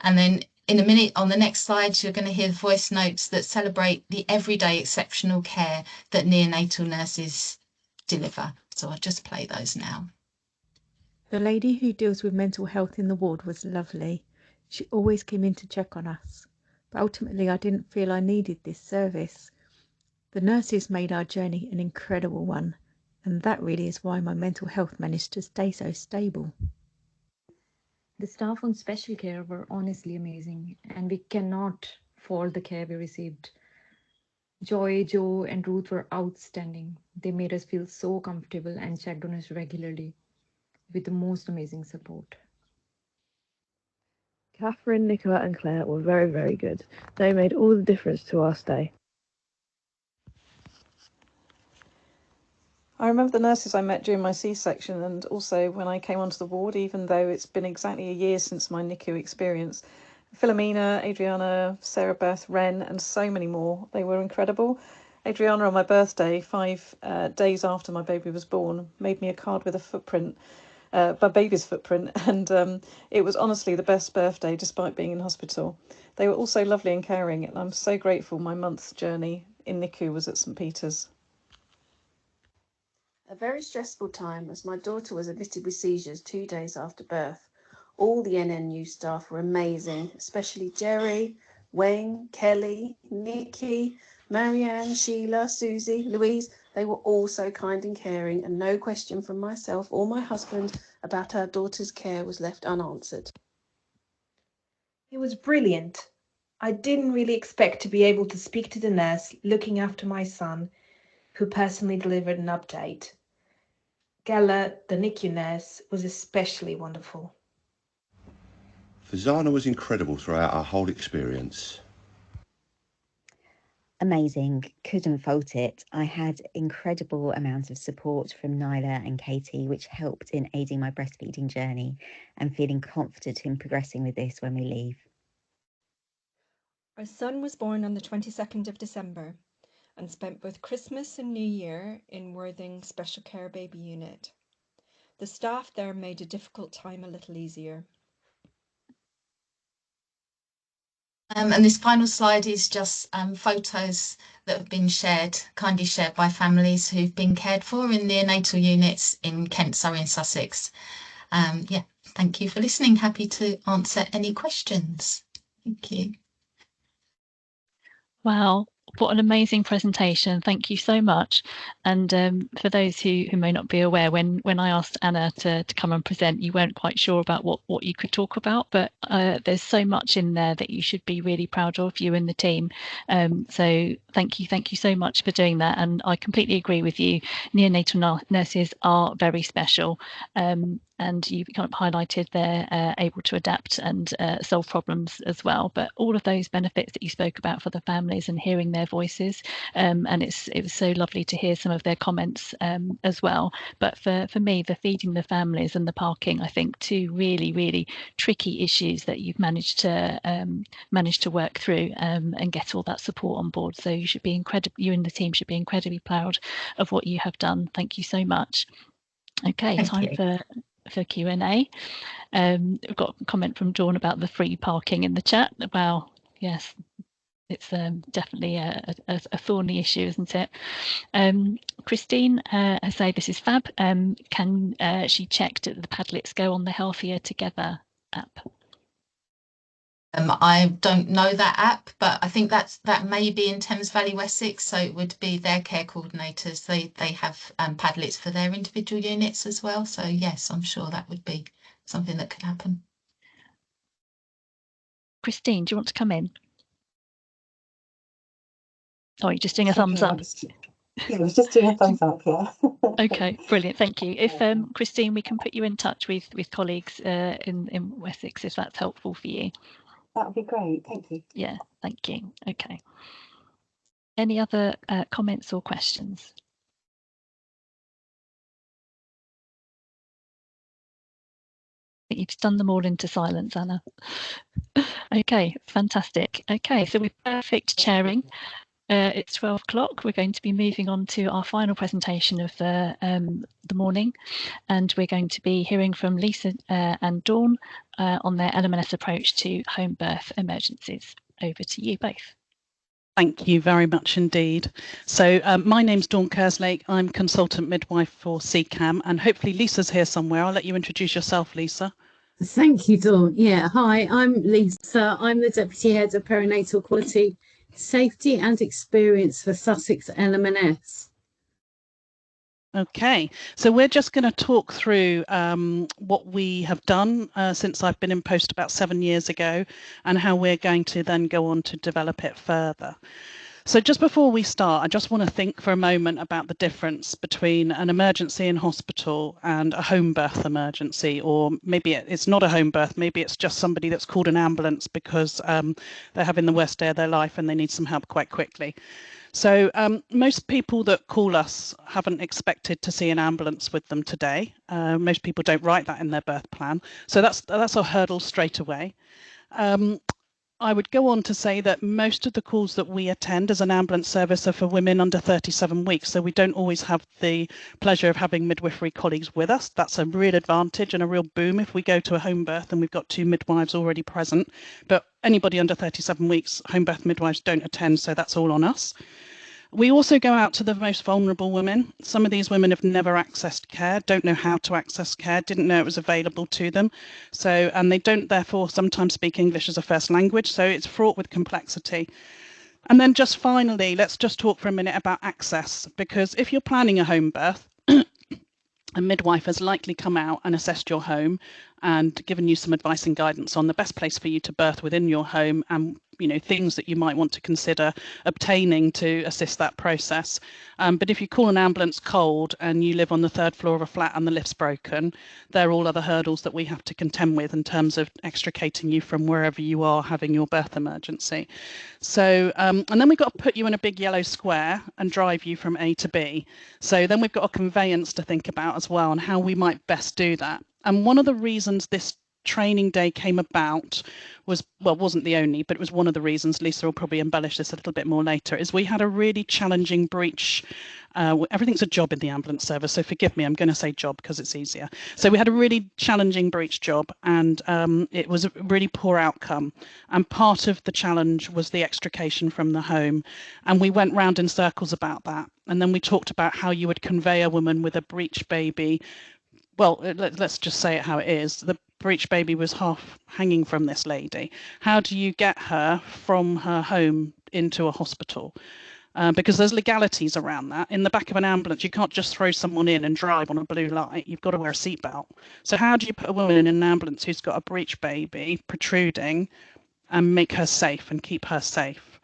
And then in a minute, on the next slide, you're going to hear voice notes that celebrate the everyday exceptional care that neonatal nurses deliver. So I'll just play those now. The lady who deals with mental health in the ward was lovely. She always came in to check on us, but ultimately I didn't feel I needed this service. The nurses made our journey an incredible one, and that really is why my mental health managed to stay so stable. The staff on special care were honestly amazing, and we cannot fault the care we received. Joy, Joe, and Ruth were outstanding. They made us feel so comfortable and checked on us regularly with the most amazing support. Catherine, Nicola and Claire were very, very good. They made all the difference to our stay. I remember the nurses I met during my C-section and also when I came onto the ward, even though it's been exactly a year since my NICU experience. Philomena, Adriana, Sarah Beth, Ren and so many more. They were incredible. Adriana on my birthday, 5 days after my baby was born, made me a card with a footprint, my baby's footprint, and it was honestly the best birthday despite being in hospital. They were also lovely and caring, and I'm so grateful my month's journey in NICU was at St Peter's. A very stressful time as my daughter was admitted with seizures 2 days after birth. All the NNU staff were amazing, especially Jerry, Wayne, Kelly, Nikki, Marianne, Sheila, Susie, Louise. They were all so kind and caring, and no question from myself or my husband about our daughter's care was left unanswered. It was brilliant. I didn't really expect to be able to speak to the nurse looking after my son, who personally delivered an update. Gella, the NICU nurse, was especially wonderful. Fazana was incredible throughout our whole experience. Amazing, couldn't fault it. I had incredible amount of support from Nyla and Katie, which helped in aiding my breastfeeding journey and feeling confident in progressing with this when we leave. Our son was born on the 22nd of December and spent both Christmas and New Year in Worthing Special Care Baby Unit. The staff there made a difficult time a little easier. And this final slide is just photos that have been kindly shared by families who've been cared for in neonatal units in Kent, Surrey and Sussex. Yeah, thank you for listening. Happy to answer any questions. Thank you. Wow, what an amazing presentation. Thank you so much. And for those who may not be aware, when I asked Anna to come and present, you weren't quite sure about what you could talk about, but there's so much in there that you should be really proud of, you and the team. So thank you so much for doing that. And I completely agree with you. Neonatal nurses are very special. And you kind of highlighted they're able to adapt and solve problems as well. But all of those benefits that you spoke about for the families and hearing their voices, and it was so lovely to hear some of their comments as well. But for me, the feeding the families and the parking, I think, two really tricky issues that you've managed to work through and get all that support on board. So you should be you and the team should be incredibly proud of what you have done. Thank you so much. Okay, time for Q&A. We've got a comment from Dawn about the free parking in the chat. Wow, yes, it's definitely a thorny issue, isn't it? Christine has said this is fab. Can she check that the Padlets go on the Healthier Together app? I don't know that app, but I think that may be in Thames Valley, Wessex, so it would be their care coordinators. They have Padlets for their individual units as well. So yes, I'm sure that would be something that could happen. Christine, do you want to come in? Oh, you're just doing a thumbs up. Yeah, I was just doing a thumbs up, yeah. Okay, brilliant, thank you. If Christine, we can put you in touch with colleagues in Wessex if that's helpful for you. That would be great, thank you. Yeah, thank you. Okay. Any other comments or questions? I think you've stunned them all into silence, Anna. Okay, fantastic. Okay, so with perfect chairing, it's 12 o'clock. We're going to be moving on to our final presentation of the morning, and we're going to be hearing from Lisa and Dawn on their LMNS approach to home birth emergencies. Over to you both. Thank you very much indeed. So my name's Dawn Kerslake. I'm consultant midwife for CCAM, and hopefully Lisa's here somewhere. I'll let you introduce yourself, Lisa. Thank you, Dawn. Yeah, hi, I'm Lisa. I'm the Deputy Head of Perinatal Quality, Safety and Experience for Sussex LMNS. Okay, so we're just going to talk through what we have done since I've been in post about 7 years ago, and how we're going to then go on to develop it further. So just before we start, I just want to think for a moment about the difference between an emergency in hospital and a home birth emergency, or maybe it's not a home birth, maybe it's just somebody that's called an ambulance because they're having the worst day of their life and they need some help quite quickly. So most people that call us haven't expected to see an ambulance with them today. Most people don't write that in their birth plan. So that's a hurdle straight away. I would go on to say that most of the calls that we attend as an ambulance service are for women under 37 weeks. So we don't always have the pleasure of having midwifery colleagues with us. That's a real advantage and a real boom if we go to a home birth and we've got 2 midwives already present. But anybody under 37 weeks, home birth midwives don't attend, so that's all on us. We also go out to the most vulnerable women. Some of these women have never accessed care, don't know how to access care, didn't know it was available to them. So, and they don't therefore sometimes speak English as a first language. So it's fraught with complexity. And then just finally, let's just talk for a minute about access, because if you're planning a home birth, a midwife has likely come out and assessed your home and given you some advice and guidance on the best place for you to birth within your home, and things that you might want to consider obtaining to assist that process. But if you call an ambulance cold and you live on the 3rd floor of a flat and the lift's broken, there are all other hurdles that we have to contend with in terms of extricating you from wherever you are having your birth emergency. So, and then we've got to put you in a big yellow square and drive you from A to B. So then we've got a conveyance to think about as well, and how we might best do that. And one of the reasons this training day came about was, well, wasn't the only, but it was one of the reasons, Lisa will probably embellish this a little bit more later, is we had a really challenging breach. Everything's a job in the ambulance service, so forgive me, I'm going to say job because it's easier. So we had a really challenging breach job, and it was a really poor outcome. And part of the challenge was the extrication from the home. And we went round in circles about that. And then we talked about how you would convey a woman with a breech baby. Well, let's just say it how it is. The breech baby was half hanging from this lady. How do you get her from her home into a hospital? Because there's legalities around that. In the back of an ambulance, you can't just throw someone in and drive on a blue light. You've got to wear a seatbelt. So how do you put a woman in an ambulance who's got a breech baby protruding and make her safe and keep her safe?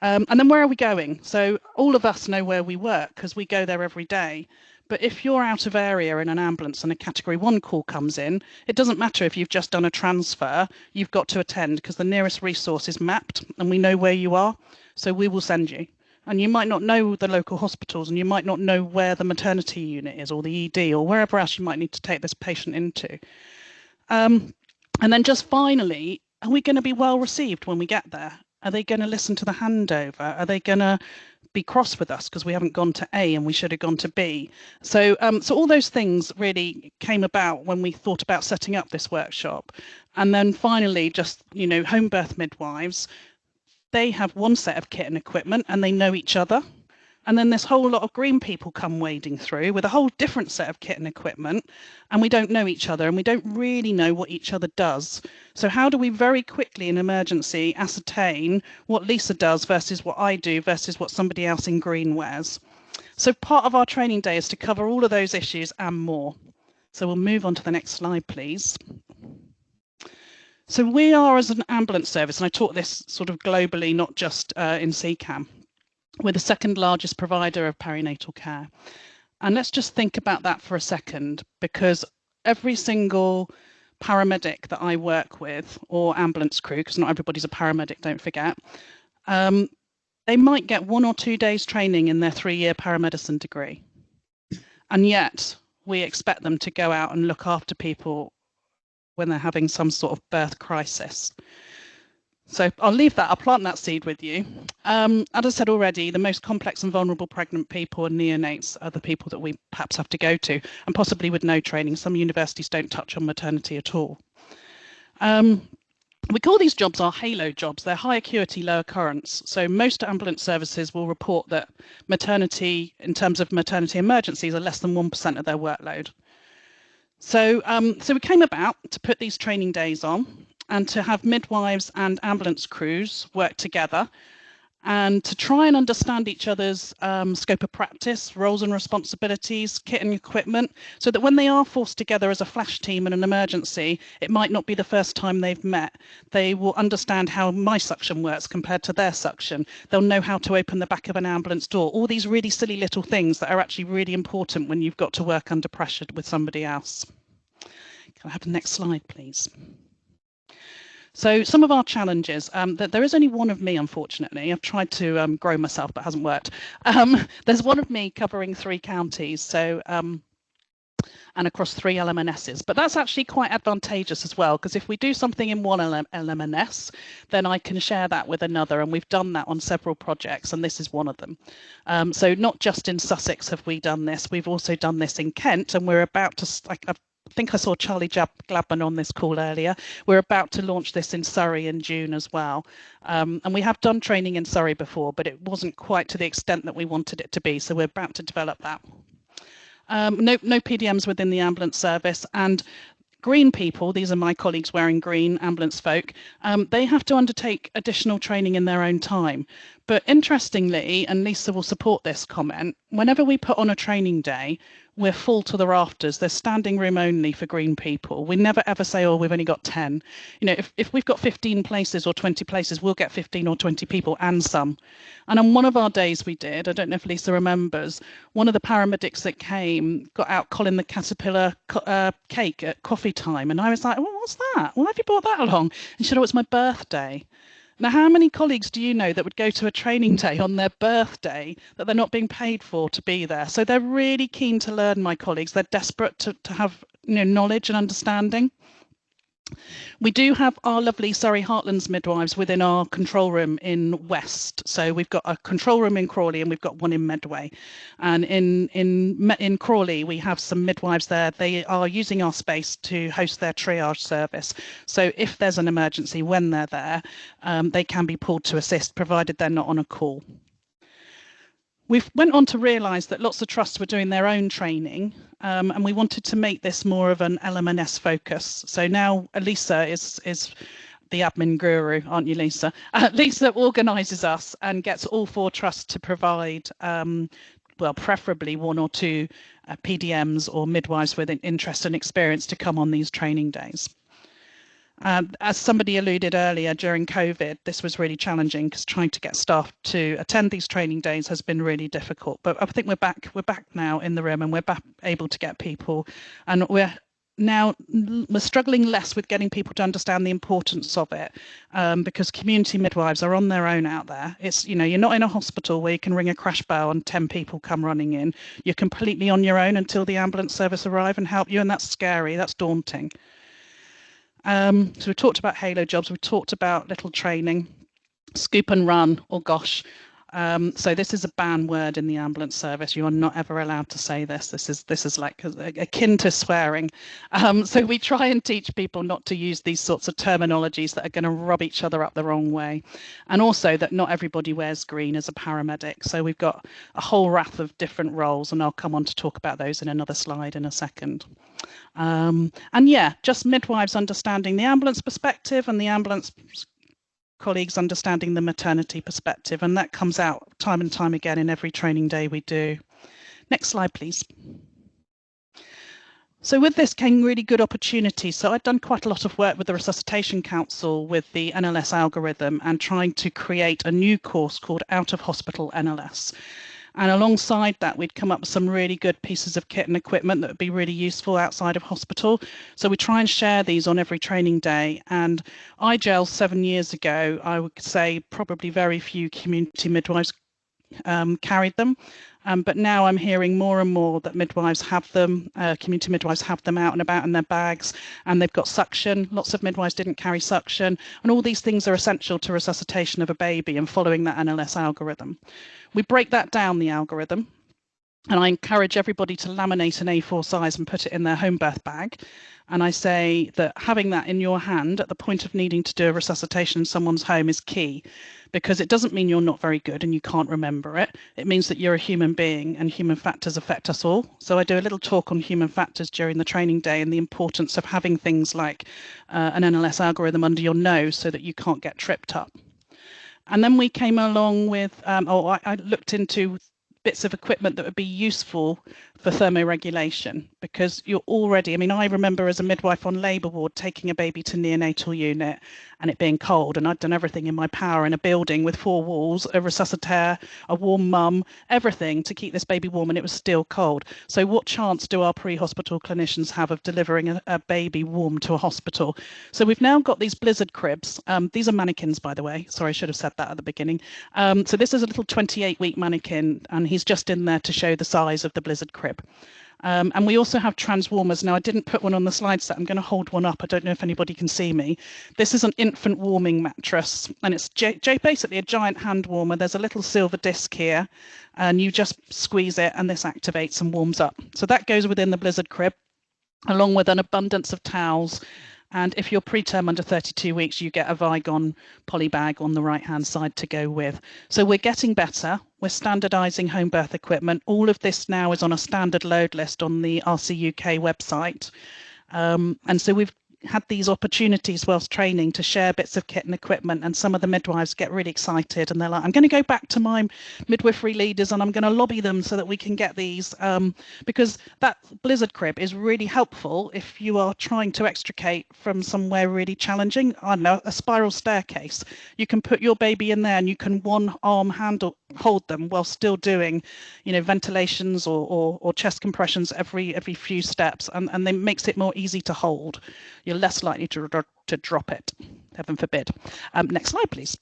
And then where are we going? So all of us know where we work because we go there every day. But if you're out of area in an ambulance and a Category 1 call comes in, it doesn't matter if you've just done a transfer, you've got to attend because the nearest resource is mapped and we know where you are. So we will send you. And you might not know the local hospitals, and you might not know where the maternity unit is or the ED or wherever else you might need to take this patient into. And then just finally, are we going to be well received when we get there? Are they going to listen to the handover? Are they going to be cross with us because we haven't gone to A and we should have gone to B? So so all those things really came about when we thought about setting up this workshop. And then finally, just home birth midwives, they have one set of kit and equipment and they know each other. And then this whole lot of green people come wading through with a whole different set of kit and equipment, and we don't know each other and we don't really know what each other does. So how do we very quickly in emergency ascertain what Lisa does versus what I do versus what somebody else in green wears? So part of our training day is to cover all of those issues and more. So we'll move on to the next slide, please. So we are, as an ambulance service, and I taught this sort of globally, not just in CCAM, we're the second largest provider of perinatal care. And let's just think about that for a second, because every single paramedic that I work with, or ambulance crew, because not everybody's a paramedic, don't forget, they might get 1 or 2 days training in their 3-year paramedicine degree. And yet we expect them to go out and look after people when they're having some sort of birth crisis. So I'll leave that, I'll plant that seed with you. As I said already, the most complex and vulnerable pregnant people and neonates are the people that we perhaps have to go to, and possibly with no training. Some universities don't touch on maternity at all. We call these jobs our halo jobs. They're high acuity, low occurrence. So most ambulance services will report that maternity, in terms of maternity emergencies, are less than 1% of their workload. So, so we came about to put these training days on, and to have midwives and ambulance crews work together and to try and understand each other's scope of practice, roles and responsibilities, kit and equipment, so that when they are forced together as a flash team in an emergency, it might not be the first time they've met. They will understand how my suction works compared to their suction. They'll know how to open the back of an ambulance door. All these really silly little things that are actually really important when you've got to work under pressure with somebody else. Can I have the next slide, please? So some of our challenges, there is only one of me, unfortunately. I've tried to grow myself, but it hasn't worked. There's one of me covering 3 counties, so and across 3 LMNSs. But that's actually quite advantageous as well, because if we do something in one LMNS, then I can share that with another. And we've done that on several projects, and this is one of them. So not just in Sussex have we done this, we've also done this in Kent, and we're about to, I think I saw Charlie Glabman on this call earlier. We're about to launch this in Surrey in June as well. And we have done training in Surrey before, but it wasn't quite to the extent that we wanted it to be. So we're about to develop that. No PDMs within the ambulance service, and green people, these are my colleagues wearing green, ambulance folk, they have to undertake additional training in their own time. But interestingly, and Lisa will support this comment, whenever we put on a training day, we're full to the rafters. There's standing room only for green people. We never ever say, oh, we've only got 10. You know, if we've got 15 places or 20 places, we'll get 15 or 20 people and some. And on one of our days we did, I don't know if Lisa remembers, one of the paramedics that came got out Colin the Caterpillar cake at coffee time. And I was like, well, what's that? Why have you brought that along? And she said, oh, it's my birthday. Now, how many colleagues do you know that would go to a training day on their birthday that they're not being paid for to be there? So they're really keen to learn, my colleagues. They're desperate to have, you know, knowledge and understanding. We do have our lovely Surrey Heartlands midwives within our control room in West. So we've got a control room in Crawley and we've got one in Medway. And in Crawley, we have some midwives there. They are using our space to host their triage service. So if there's an emergency when they're there, they can be pulled to assist, provided they're not on a call. We went on to realise that lots of trusts were doing their own training, and we wanted to make this more of an LMNS focus. So now Lisa is the admin guru, aren't you, Lisa? Lisa organises us and gets all 4 trusts to provide, well, preferably 1 or 2 PDMs or midwives with an interest and experience to come on these training days. As somebody alluded earlier, during COVID, this was really challenging because trying to get staff to attend these training days has been really difficult. But I think we're back now in the room and we're back able to get people, and we're struggling less with getting people to understand the importance of it, because community midwives are on their own out there. It's, you know, you're not in a hospital where you can ring a crash bell and 10 people come running in. You're completely on your own until the ambulance service arrive and help you, and that's scary, that's daunting. So we talked about halo jobs, we talked about little training, scoop and run, or gosh. So this is a banned word in the ambulance service. You are not ever allowed to say this. This is like akin to swearing. So we try and teach people not to use these sorts of terminologies that are going to rub each other up the wrong way. And also that not everybody wears green as a paramedic. So we've got a whole raft of different roles, and I'll come on to talk about those in another slide in a second. And yeah, just midwives understanding the ambulance perspective and the ambulance colleagues understanding the maternity perspective, and that comes out time and time again in every training day we do. Next slide, please. So with this came really good opportunities. So I'd done quite a lot of work with the Resuscitation Council with the NLS algorithm and trying to create a new course called Out of Hospital NLS. And alongside that, we'd come up with some really good pieces of kit and equipment that would be really useful outside of hospital. So we try and share these on every training day. And iGel 7 years ago, I would say probably very few community midwives carried them. But now I'm hearing more and more that midwives have them, community midwives have them out and about in their bags, and they've got suction. Lots of midwives didn't carry suction, and all these things are essential to resuscitation of a baby and following that NLS algorithm. We break that down, the algorithm, and I encourage everybody to laminate an A4 size and put it in their home birth bag. And I say that having that in your hand at the point of needing to do a resuscitation in someone's home is key, because it doesn't mean you're not very good and you can't remember it. It means that you're a human being, and human factors affect us all. So I do a little talk on human factors during the training day and the importance of having things like an NLS algorithm under your nose so that you can't get tripped up. And then we came along with, I looked into bits of equipment that would be useful for thermoregulation, because you're already, I mean, I remember as a midwife on labour ward taking a baby to neonatal unit and it being cold, and I'd done everything in my power in a building with 4 walls, a resuscitator, a warm mum, everything to keep this baby warm, and it was still cold. So what chance do our pre-hospital clinicians have of delivering a baby warm to a hospital? So we've now got these blizzard cribs. These are mannequins, by the way. Sorry, I should have said that at the beginning. So this is a little 28-week mannequin, and he's just in there to show the size of the blizzard crib. And we also have transwarmers. Now, I didn't put one on the slide set. I'm going to hold one up. I don't know if anybody can see me. This is an infant warming mattress, and it's basically a giant hand warmer. There's a little silver disc here, and you just squeeze it, and this activates and warms up. So that goes within the blizzard crib, along with an abundance of towels. And if you're preterm under 32 weeks, you get a Vigon poly bag on the right-hand side to go with. So we're getting better. We're standardising home birth equipment. All of this now is on a standard load list on the RC UK website. And so we've had these opportunities whilst training to share bits of kit and equipment, and some of the midwives get really excited and they're like, I'm going to go back to my midwifery leaders and I'm going to lobby them so that we can get these, because that blizzard crib is really helpful if you are trying to extricate from somewhere really challenging. I don't know, a spiral staircase. You can put your baby in there and you can one arm hold them while still doing, you know, ventilations or chest compressions every few steps, and it makes it more easy to hold. You're less likely to drop it, heaven forbid. Next slide, please.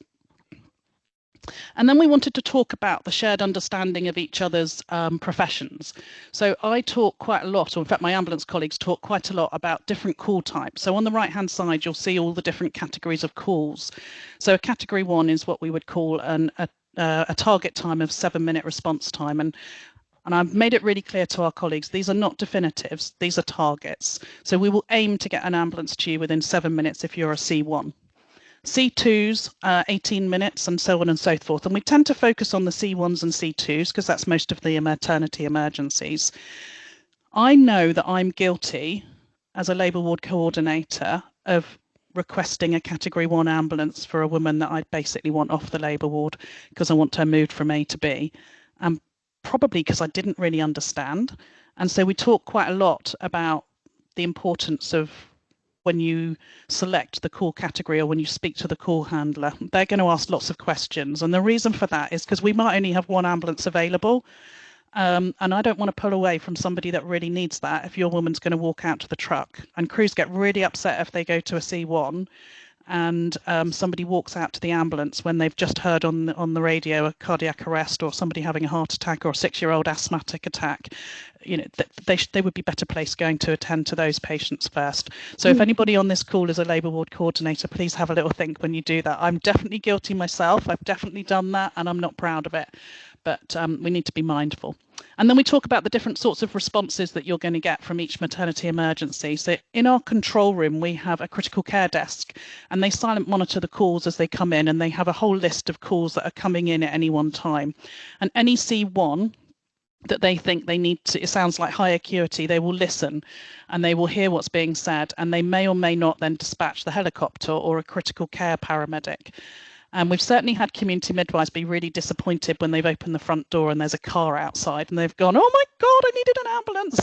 And then we wanted to talk about the shared understanding of each other's professions. So I talk quite a lot, or in fact my ambulance colleagues talk quite a lot about different call types. So on the right hand side you'll see all the different categories of calls. So category 1 is what we would call a target time of 7-minute response time, and I've made it really clear to our colleagues, these are not definitives, these are targets. So we will aim to get an ambulance to you within 7 minutes if you're a C1. C2s, 18 minutes, and so on and so forth. And we tend to focus on the C1s and C2s because that's most of the maternity emergencies. I know that I'm guilty as a labour ward coordinator of requesting a category 1 ambulance for a woman that I basically want off the labour ward because I want her moved from A to B. Probably because I didn't really understand. And so we talk quite a lot about the importance of when you select the call category or when you speak to the call handler, they're going to ask lots of questions. And the reason for that is because we might only have 1 ambulance available. And I don't want to pull away from somebody that really needs that if your woman's going to walk out to the truck. And crews get really upset if they go to a C1 and somebody walks out to the ambulance when they've just heard on the radio a cardiac arrest or somebody having a heart attack or a 6-year-old asthmatic attack. You know, they would be better placed going to attend to those patients first. So if anybody on this call is a labour ward coordinator, please have a little think when you do that. I'm definitely guilty myself. I've definitely done that and I'm not proud of it. But we need to be mindful. And then we talk about the different sorts of responses that you're going to get from each maternity emergency. So in our control room, we have a critical care desk and they silent monitor the calls as they come in, and they have a whole list of calls that are coming in at any one time. And any C1 that they think they need to, it sounds like high acuity, they will listen and they will hear what's being said, and they may or may not then dispatch the helicopter or a critical care paramedic. And we've certainly had community midwives be really disappointed when they've opened the front door and there's a car outside and they've gone, oh my God, I needed an ambulance.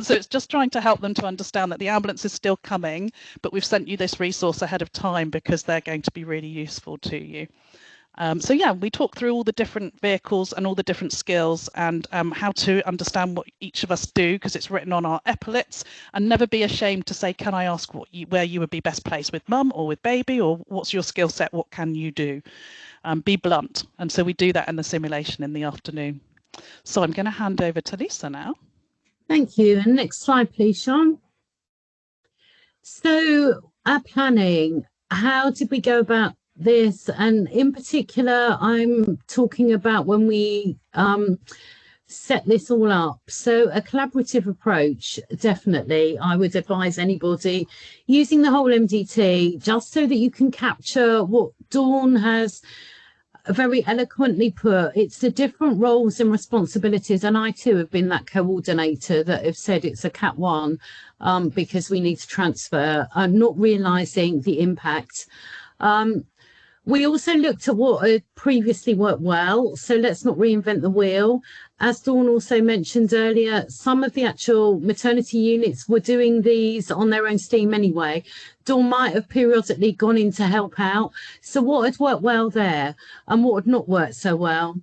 So it's just trying to help them to understand that the ambulance is still coming, but we've sent you this resource ahead of time because they're going to be really useful to you. So yeah, we talk through all the different vehicles and all the different skills and how to understand what each of us do, because it's written on our epaulets, and never be ashamed to say, can I ask where you would be best placed with mum or with baby, or what's your skill set, what can you do? Be blunt. And so we do that in the simulation in the afternoon. So I'm going to hand over to Lisa now. Thank you. And next slide, please, Sean. So our planning, how did we go about this? And in particular, I'm talking about when we set this all up. So a collaborative approach, definitely, I would advise anybody using the whole MDT, just so that you can capture what Dawn has very eloquently put. It's the different roles and responsibilities, and I too have been that coordinator that have said it's a Cat 1 because we need to transfer, not realising the impact. We also looked at what had previously worked well, so let's not reinvent the wheel. As Dawn also mentioned earlier, some of the actual maternity units were doing these on their own steam anyway. Dawn might have periodically gone in to help out. So what had worked well there and what had not worked so well?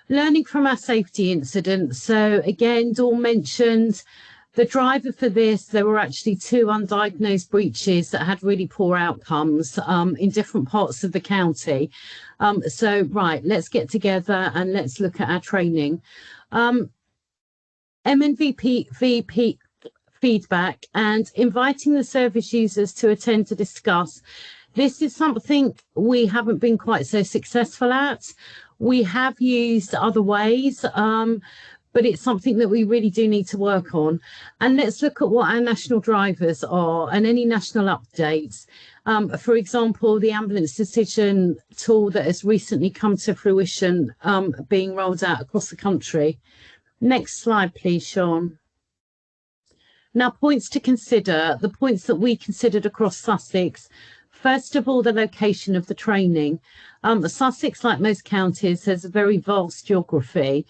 Learning from our safety incidents. So again, Dawn mentioned the driver for this, there were actually 2 undiagnosed breaches that had really poor outcomes in different parts of the county. So, right, let's get together and let's look at our training. MNVP feedback and inviting the service users to attend to discuss. This is something we haven't been quite so successful at. We have used other ways, but it's something that we really do need to work on. And let's look at what our national drivers are and any national updates. For example, the ambulance decision tool that has recently come to fruition being rolled out across the country. Next slide, please, Sean. Now, points to consider, the points that we considered across Sussex. First of all, the location of the training. Sussex, like most counties, has a very vast geography.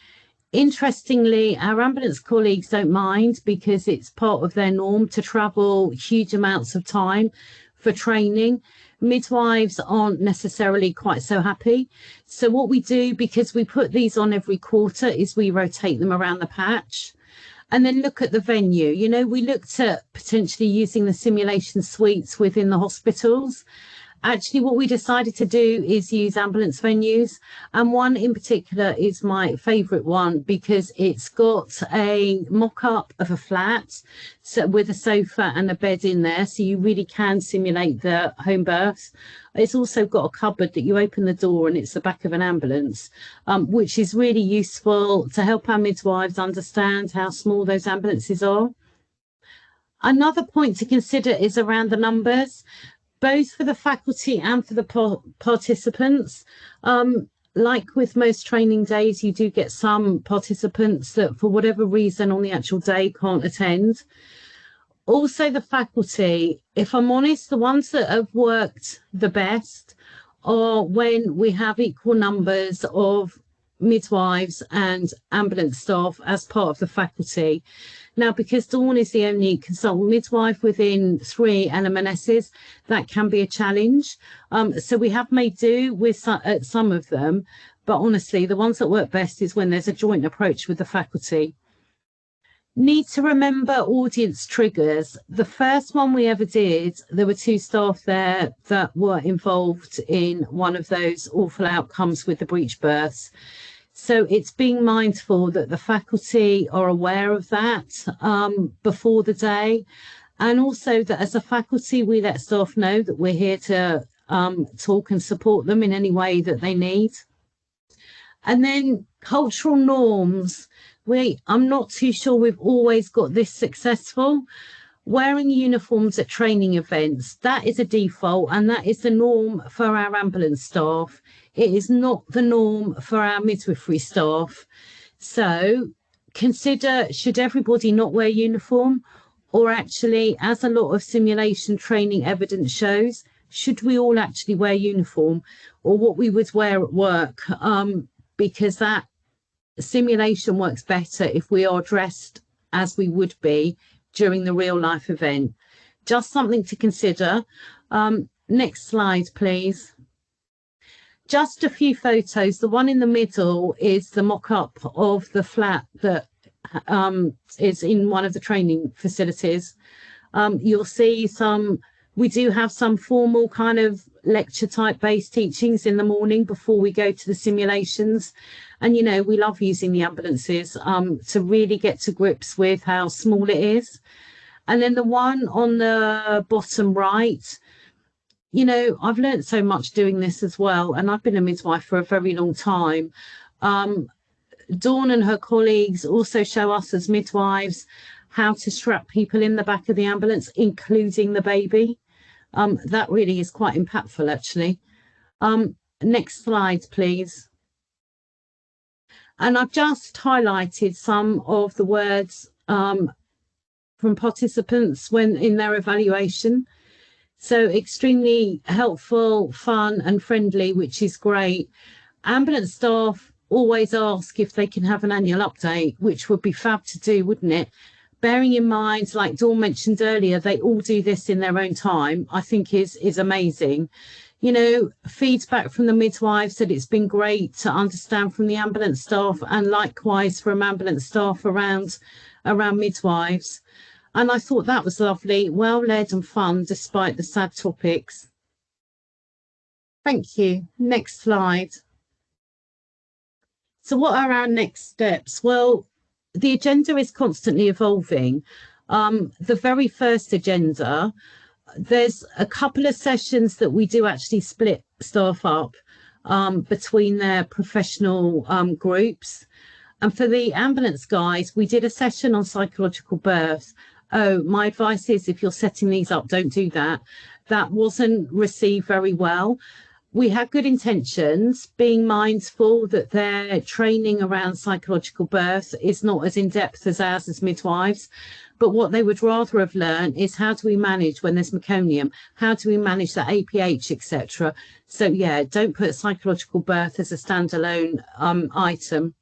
Interestingly, our ambulance colleagues don't mind because it's part of their norm to travel huge amounts of time for training. Midwives aren't necessarily quite so happy. So what we do, because we put these on every quarter, is we rotate them around the patch. And then look at the venue. You know, we looked at potentially using the simulation suites within the hospitals. Actually, what we decided to do is use ambulance venues. And one in particular is my favourite one because it's got a mock-up of a flat with a sofa and a bed in there. So you really can simulate the home birth. It's also got a cupboard that you open the door and it's the back of an ambulance, which is really useful to help our midwives understand how small those ambulances are. Another point to consider is around the numbers, both for the faculty and for the participants. Like with most training days, you do get some participants that for whatever reason on the actual day can't attend. Also the faculty, if I'm honest, the ones that have worked the best are when we have equal numbers of midwives and ambulance staff as part of the faculty. Now, because Dawn is the only consultant midwife within 3 LMNSs, that can be a challenge. So we have made do with some of them, but honestly, the ones that work best is when there's a joint approach with the faculty. Need to remember audience triggers. The first one we ever did, there were 2 staff there that were involved in one of those awful outcomes with the breech births. So it's being mindful that the faculty are aware of that before the day. And also that as a faculty, we let staff know that we're here to talk and support them in any way that they need. And then cultural norms. I'm not too sure we've always got this successful. Wearing uniforms at training events, that is a default and that is the norm for our ambulance staff. It is not the norm for our midwifery staff. So consider, should everybody not wear uniform? Or actually, as a lot of simulation training evidence shows, should we all actually wear uniform or what we would wear at work? Because that simulation works better if we are dressed as we would be during the real life event. Just something to consider. Next slide, please. Just a few photos. The one in the middle is the mock-up of the flat that is in one of the training facilities. You'll see we do have some formal kind of lecture type based teachings in the morning before we go to the simulations. And, you know, we love using the ambulances to really get to grips with how small it is. And then the one on the bottom right, you know, I've learned so much doing this as well. And I've been a midwife for a very long time. Dawn and her colleagues also show us as midwives how to strap people in the back of the ambulance, including the baby. That really is quite impactful, actually. Next slide, please. And I've just highlighted some of the words from participants when in their evaluation. So extremely helpful, fun and friendly, which is great. Ambulance staff always ask if they can have an annual update, which would be fab to do, wouldn't it? Bearing in mind, like Dawn mentioned earlier, they all do this in their own time, I think is amazing. You know, feedback from the midwives that it's been great to understand from the ambulance staff and likewise from ambulance staff around midwives. And I thought that was lovely, well led and fun despite the sad topics. Thank you. Next slide. So what are our next steps? Well, the agenda is constantly evolving. The very first agenda, there's a couple of sessions that we do actually split staff up between their professional groups. And for the ambulance guys, we did a session on psychological birth. Oh, my advice is if you're setting these up, don't do that. That wasn't received very well. We had good intentions, being mindful that their training around psychological birth is not as in-depth as ours as midwives. but what they would rather have learned is how do we manage when there's meconium, how do we manage the APH, etc. So yeah, don't put psychological birth as a standalone item.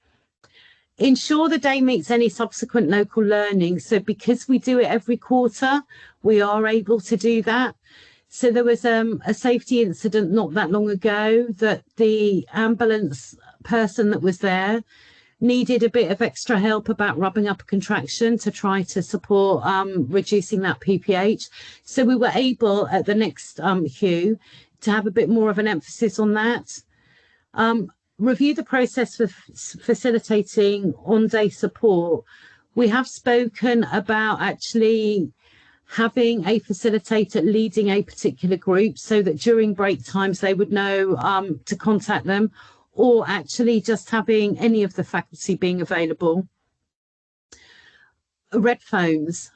Ensure the day meets any subsequent local learning. So because we do it every quarter, we are able to do that. So there was a safety incident not that long ago that the ambulance person that was there needed a bit of extra help about rubbing up a contraction to try to support reducing that PPH. So we were able at the next HUE to have a bit more of an emphasis on that. Review the process for facilitating on-day support. We have spoken about actually having a facilitator leading a particular group so that during break times they would know to contact them, or actually just having any of the faculty being available. Red phones.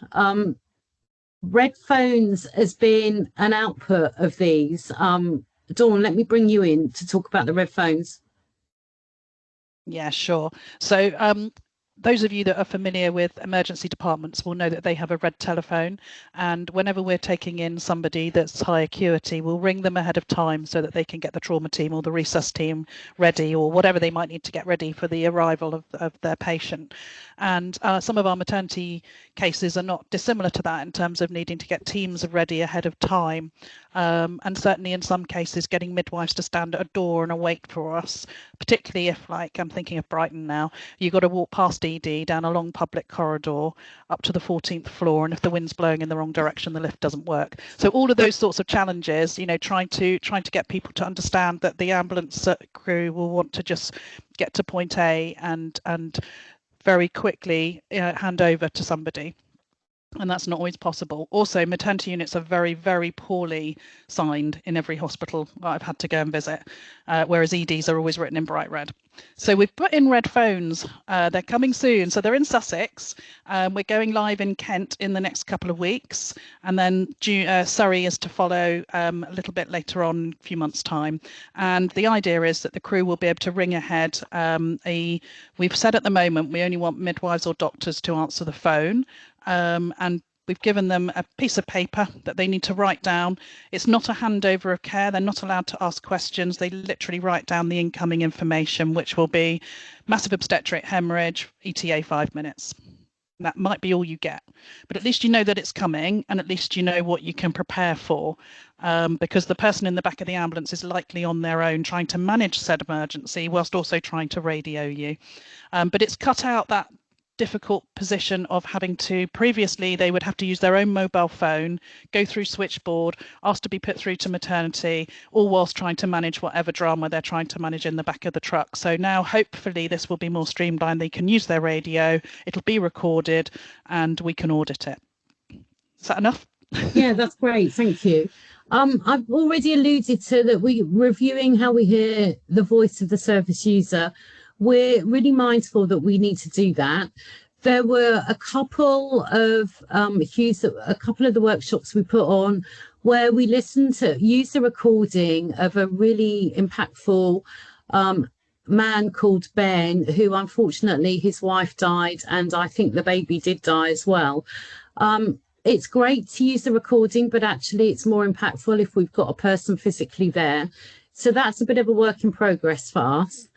Red phones has been an output of these. Dawn, let me bring you in to talk about the red phones. Yeah, sure. So those of you that are familiar with emergency departments will know that they have a red telephone, and whenever we're taking in somebody that's high acuity, we'll ring them ahead of time so that they can get the trauma team or the resus team ready, or whatever they might need to get ready for the arrival of their patient. And some of our maternity cases are not dissimilar to that in terms of needing to get teams ready ahead of time. And certainly in some cases getting midwives to stand at a door and await for us, particularly if, like, I'm thinking of Brighton now, you've got to walk past ED down a long public corridor up to the 14th floor, and if the wind's blowing in the wrong direction, the lift doesn't work. So all of those sorts of challenges, you know, trying to get people to understand that the ambulance crew will want to just get to point A and very quickly hand over to somebody. And that's not always possible. Also, maternity units are very, very poorly signed in every hospital that I've had to go and visit, whereas EDs are always written in bright red. So we've put in red phones. They're coming soon. So they're in Sussex. We're going live in Kent in the next couple of weeks. And then Surrey is to follow a little bit later on, a few months' time. And the idea is that the crew will be able to ring ahead. We've said at the moment we only want midwives or doctors to answer the phone. And we've given them a piece of paper that they need to write down. It's not a handover of care. They're not allowed to ask questions. They literally write down the incoming information, which will be massive obstetric hemorrhage, ETA 5 minutes. That might be all you get, but at least you know that it's coming, and at least you know what you can prepare for, because the person in the back of the ambulance is likely on their own trying to manage said emergency whilst also trying to radio you. But it's cut out that difficult position of having to, previously they would have to use their own mobile phone, go through switchboard, ask to be put through to maternity, all whilst trying to manage whatever drama they're trying to manage in the back of the truck. So now hopefully this will be more streamlined. They can use their radio, it'll be recorded, and we can audit it. Is that enough? Yeah, that's great, thank you. I've already alluded to that we're reviewing how we hear the voice of the service user. We're really mindful that we need to do that. There were a couple of a couple of the workshops we put on where we listened to use the recording of a really impactful man called Ben, who unfortunately his wife died, and I think the baby did die as well. It's great to use the recording, but actually it's more impactful if we've got a person physically there. So that's a bit of a work in progress for us.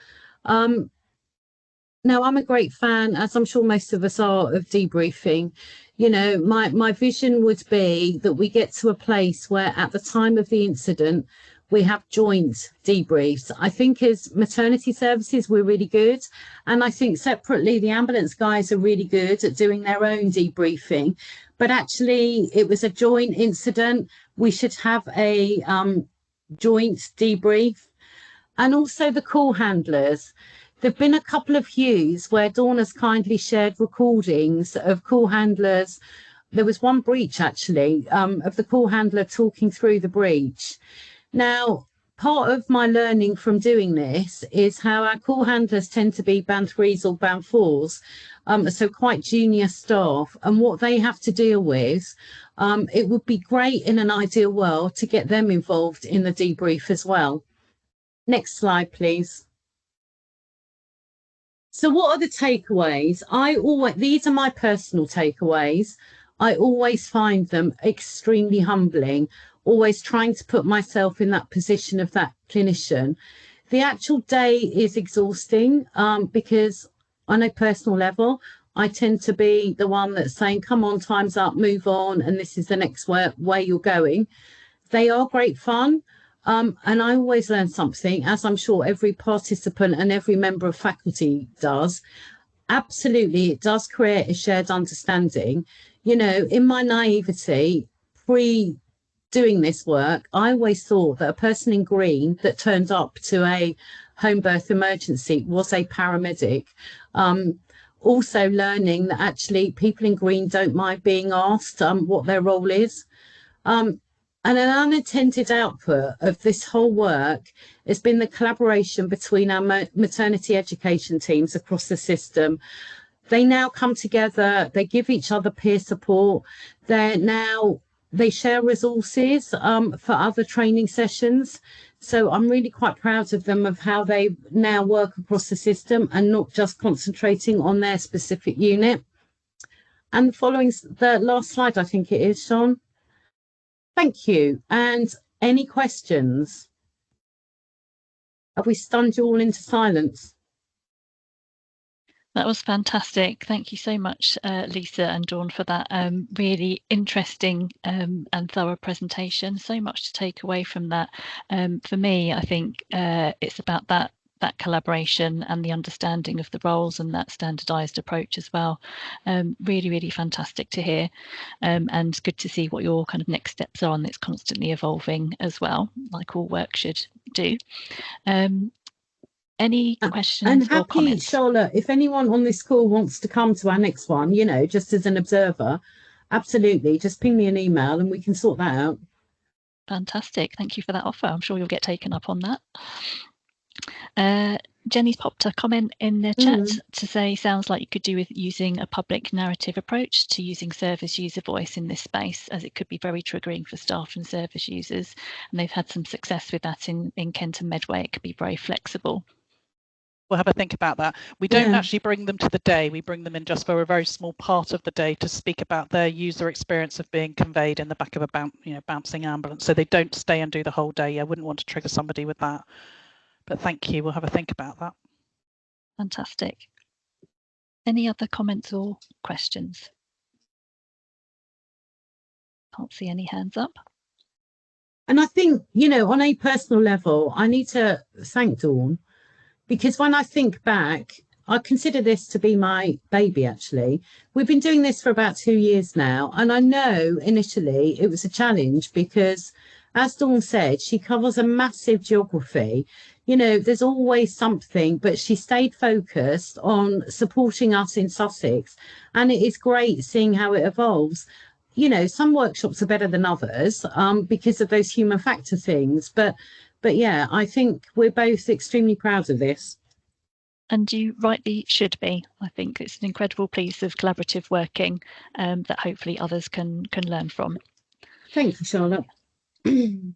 Now, I'm a great fan, as I'm sure most of us are, of debriefing. You know, my vision would be that we get to a place where at the time of the incident, we have joint debriefs. I think as maternity services, we're really good. And I think separately, the ambulance guys are really good at doing their own debriefing. But actually, it was a joint incident. We should have a joint debrief. And also the call handlers. There have been a couple of HUEs where Dawn has kindly shared recordings of call handlers. There was one breach, actually, of the call handler talking through the breach. Now, part of my learning from doing this is how our call handlers tend to be band 3s or band 4s, so quite junior staff, and what they have to deal with. It would be great in an ideal world to get them involved in the debrief as well. Next slide, please. So what are the takeaways? These are my personal takeaways. I always find them extremely humbling, always trying to put myself in that position of that clinician. The actual day is exhausting because on a personal level, I tend to be the one that's saying, come on, time's up, move on, and this is the next way you're going. They are great fun. And I always learn something, as I'm sure every participant and every member of faculty does. Absolutely, it does create a shared understanding. You know, in my naivety, pre doing this work, I always thought that a person in green that turned up to a home birth emergency was a paramedic. Also learning that actually people in green don't mind being asked what their role is. And an unintended output of this whole work has been the collaboration between our maternity education teams across the system. They now come together, they give each other peer support, they share resources for other training sessions. So I'm really quite proud of them of how they now work across the system and not just concentrating on their specific unit. And the last slide, I think it is, Sean. Thank you. And any questions? Have we stunned you all into silence? That was fantastic. Thank you so much, Lisa and Dawn, for that really interesting and thorough presentation. So much to take away from that. For me, I think it's about that collaboration and the understanding of the roles and that standardized approach as well. Really, really fantastic to hear, and good to see what your kind of next steps are, and it's constantly evolving as well, like all work should do. Any questions and or happy, comments? Charlotte, if anyone on this call wants to come to our next one, you know, just as an observer, absolutely, just ping me an email and we can sort that out. Fantastic. Thank you for that offer. I'm sure you'll get taken up on that. Jenny's popped a comment in the chat to say, sounds like you could do with using a public narrative approach to using service user voice in this space, as it could be very triggering for staff and service users. And they've had some success with that in Kent and Medway. It could be very flexible. We'll have a think about that. We don't actually bring them to the day. We bring them in just for a very small part of the day to speak about their user experience of being conveyed in the back of a bouncing ambulance. So they don't stay and do the whole day. I wouldn't want to trigger somebody with that. But thank you. We'll have a think about that. Fantastic. Any other comments or questions? Can't see any hands up. And I think, you know, on a personal level, I need to thank Dawn, because when I think back, I consider this to be my baby, actually. We've been doing this for about 2 years now. And I know initially it was a challenge because, as Dawn said, she covers a massive geography. You know, there's always something, but she stayed focused on supporting us in Sussex. And it is great seeing how it evolves. You know, some workshops are better than others because of those human factor things. But yeah, I think we're both extremely proud of this. And you rightly should be. I think it's an incredible piece of collaborative working that hopefully others can learn from. Thank you, Charlotte.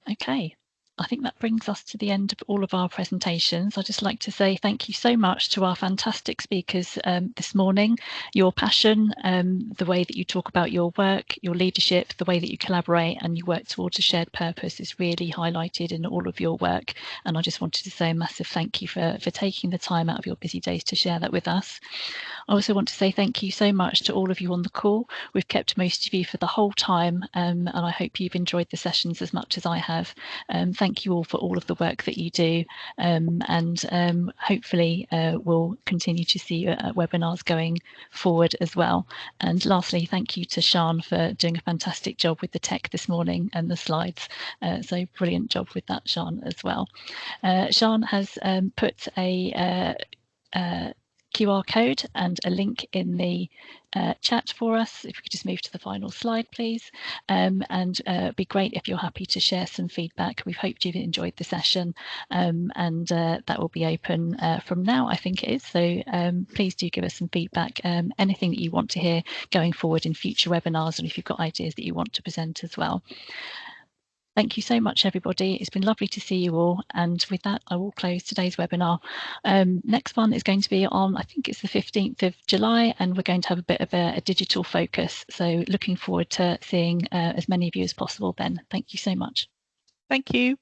Okay. I think that brings us to the end of all of our presentations. I'd just like to say thank you so much to our fantastic speakers this morning. Your passion, the way that you talk about your work, your leadership, the way that you collaborate and you work towards a shared purpose is really highlighted in all of your work. And I just wanted to say a massive thank you for taking the time out of your busy days to share that with us. I also want to say thank you so much to all of you on the call. We've kept most of you for the whole time, and I hope you've enjoyed the sessions as much as I have. Thank you all for all of the work that you do, and hopefully we'll continue to see webinars going forward as well. And lastly, thank you to Sian for doing a fantastic job with the tech this morning and the slides. So brilliant job with that, Sian, as well. Sian has put a QR code and a link in the chat for us. If we could just move to the final slide, please. And it'd be great if you're happy to share some feedback. We've hoped you've enjoyed the session, and that will be open from now, I think it is. So please do give us some feedback, anything that you want to hear going forward in future webinars, and if you've got ideas that you want to present as well. thank you so much, everybody. It's been lovely to see you all. And with that, I will close today's webinar. Next one is going to be on, I think it's the 15th of July, and we're going to have a bit of a digital focus. So looking forward to seeing as many of you as possible then. Thank you so much. Thank you.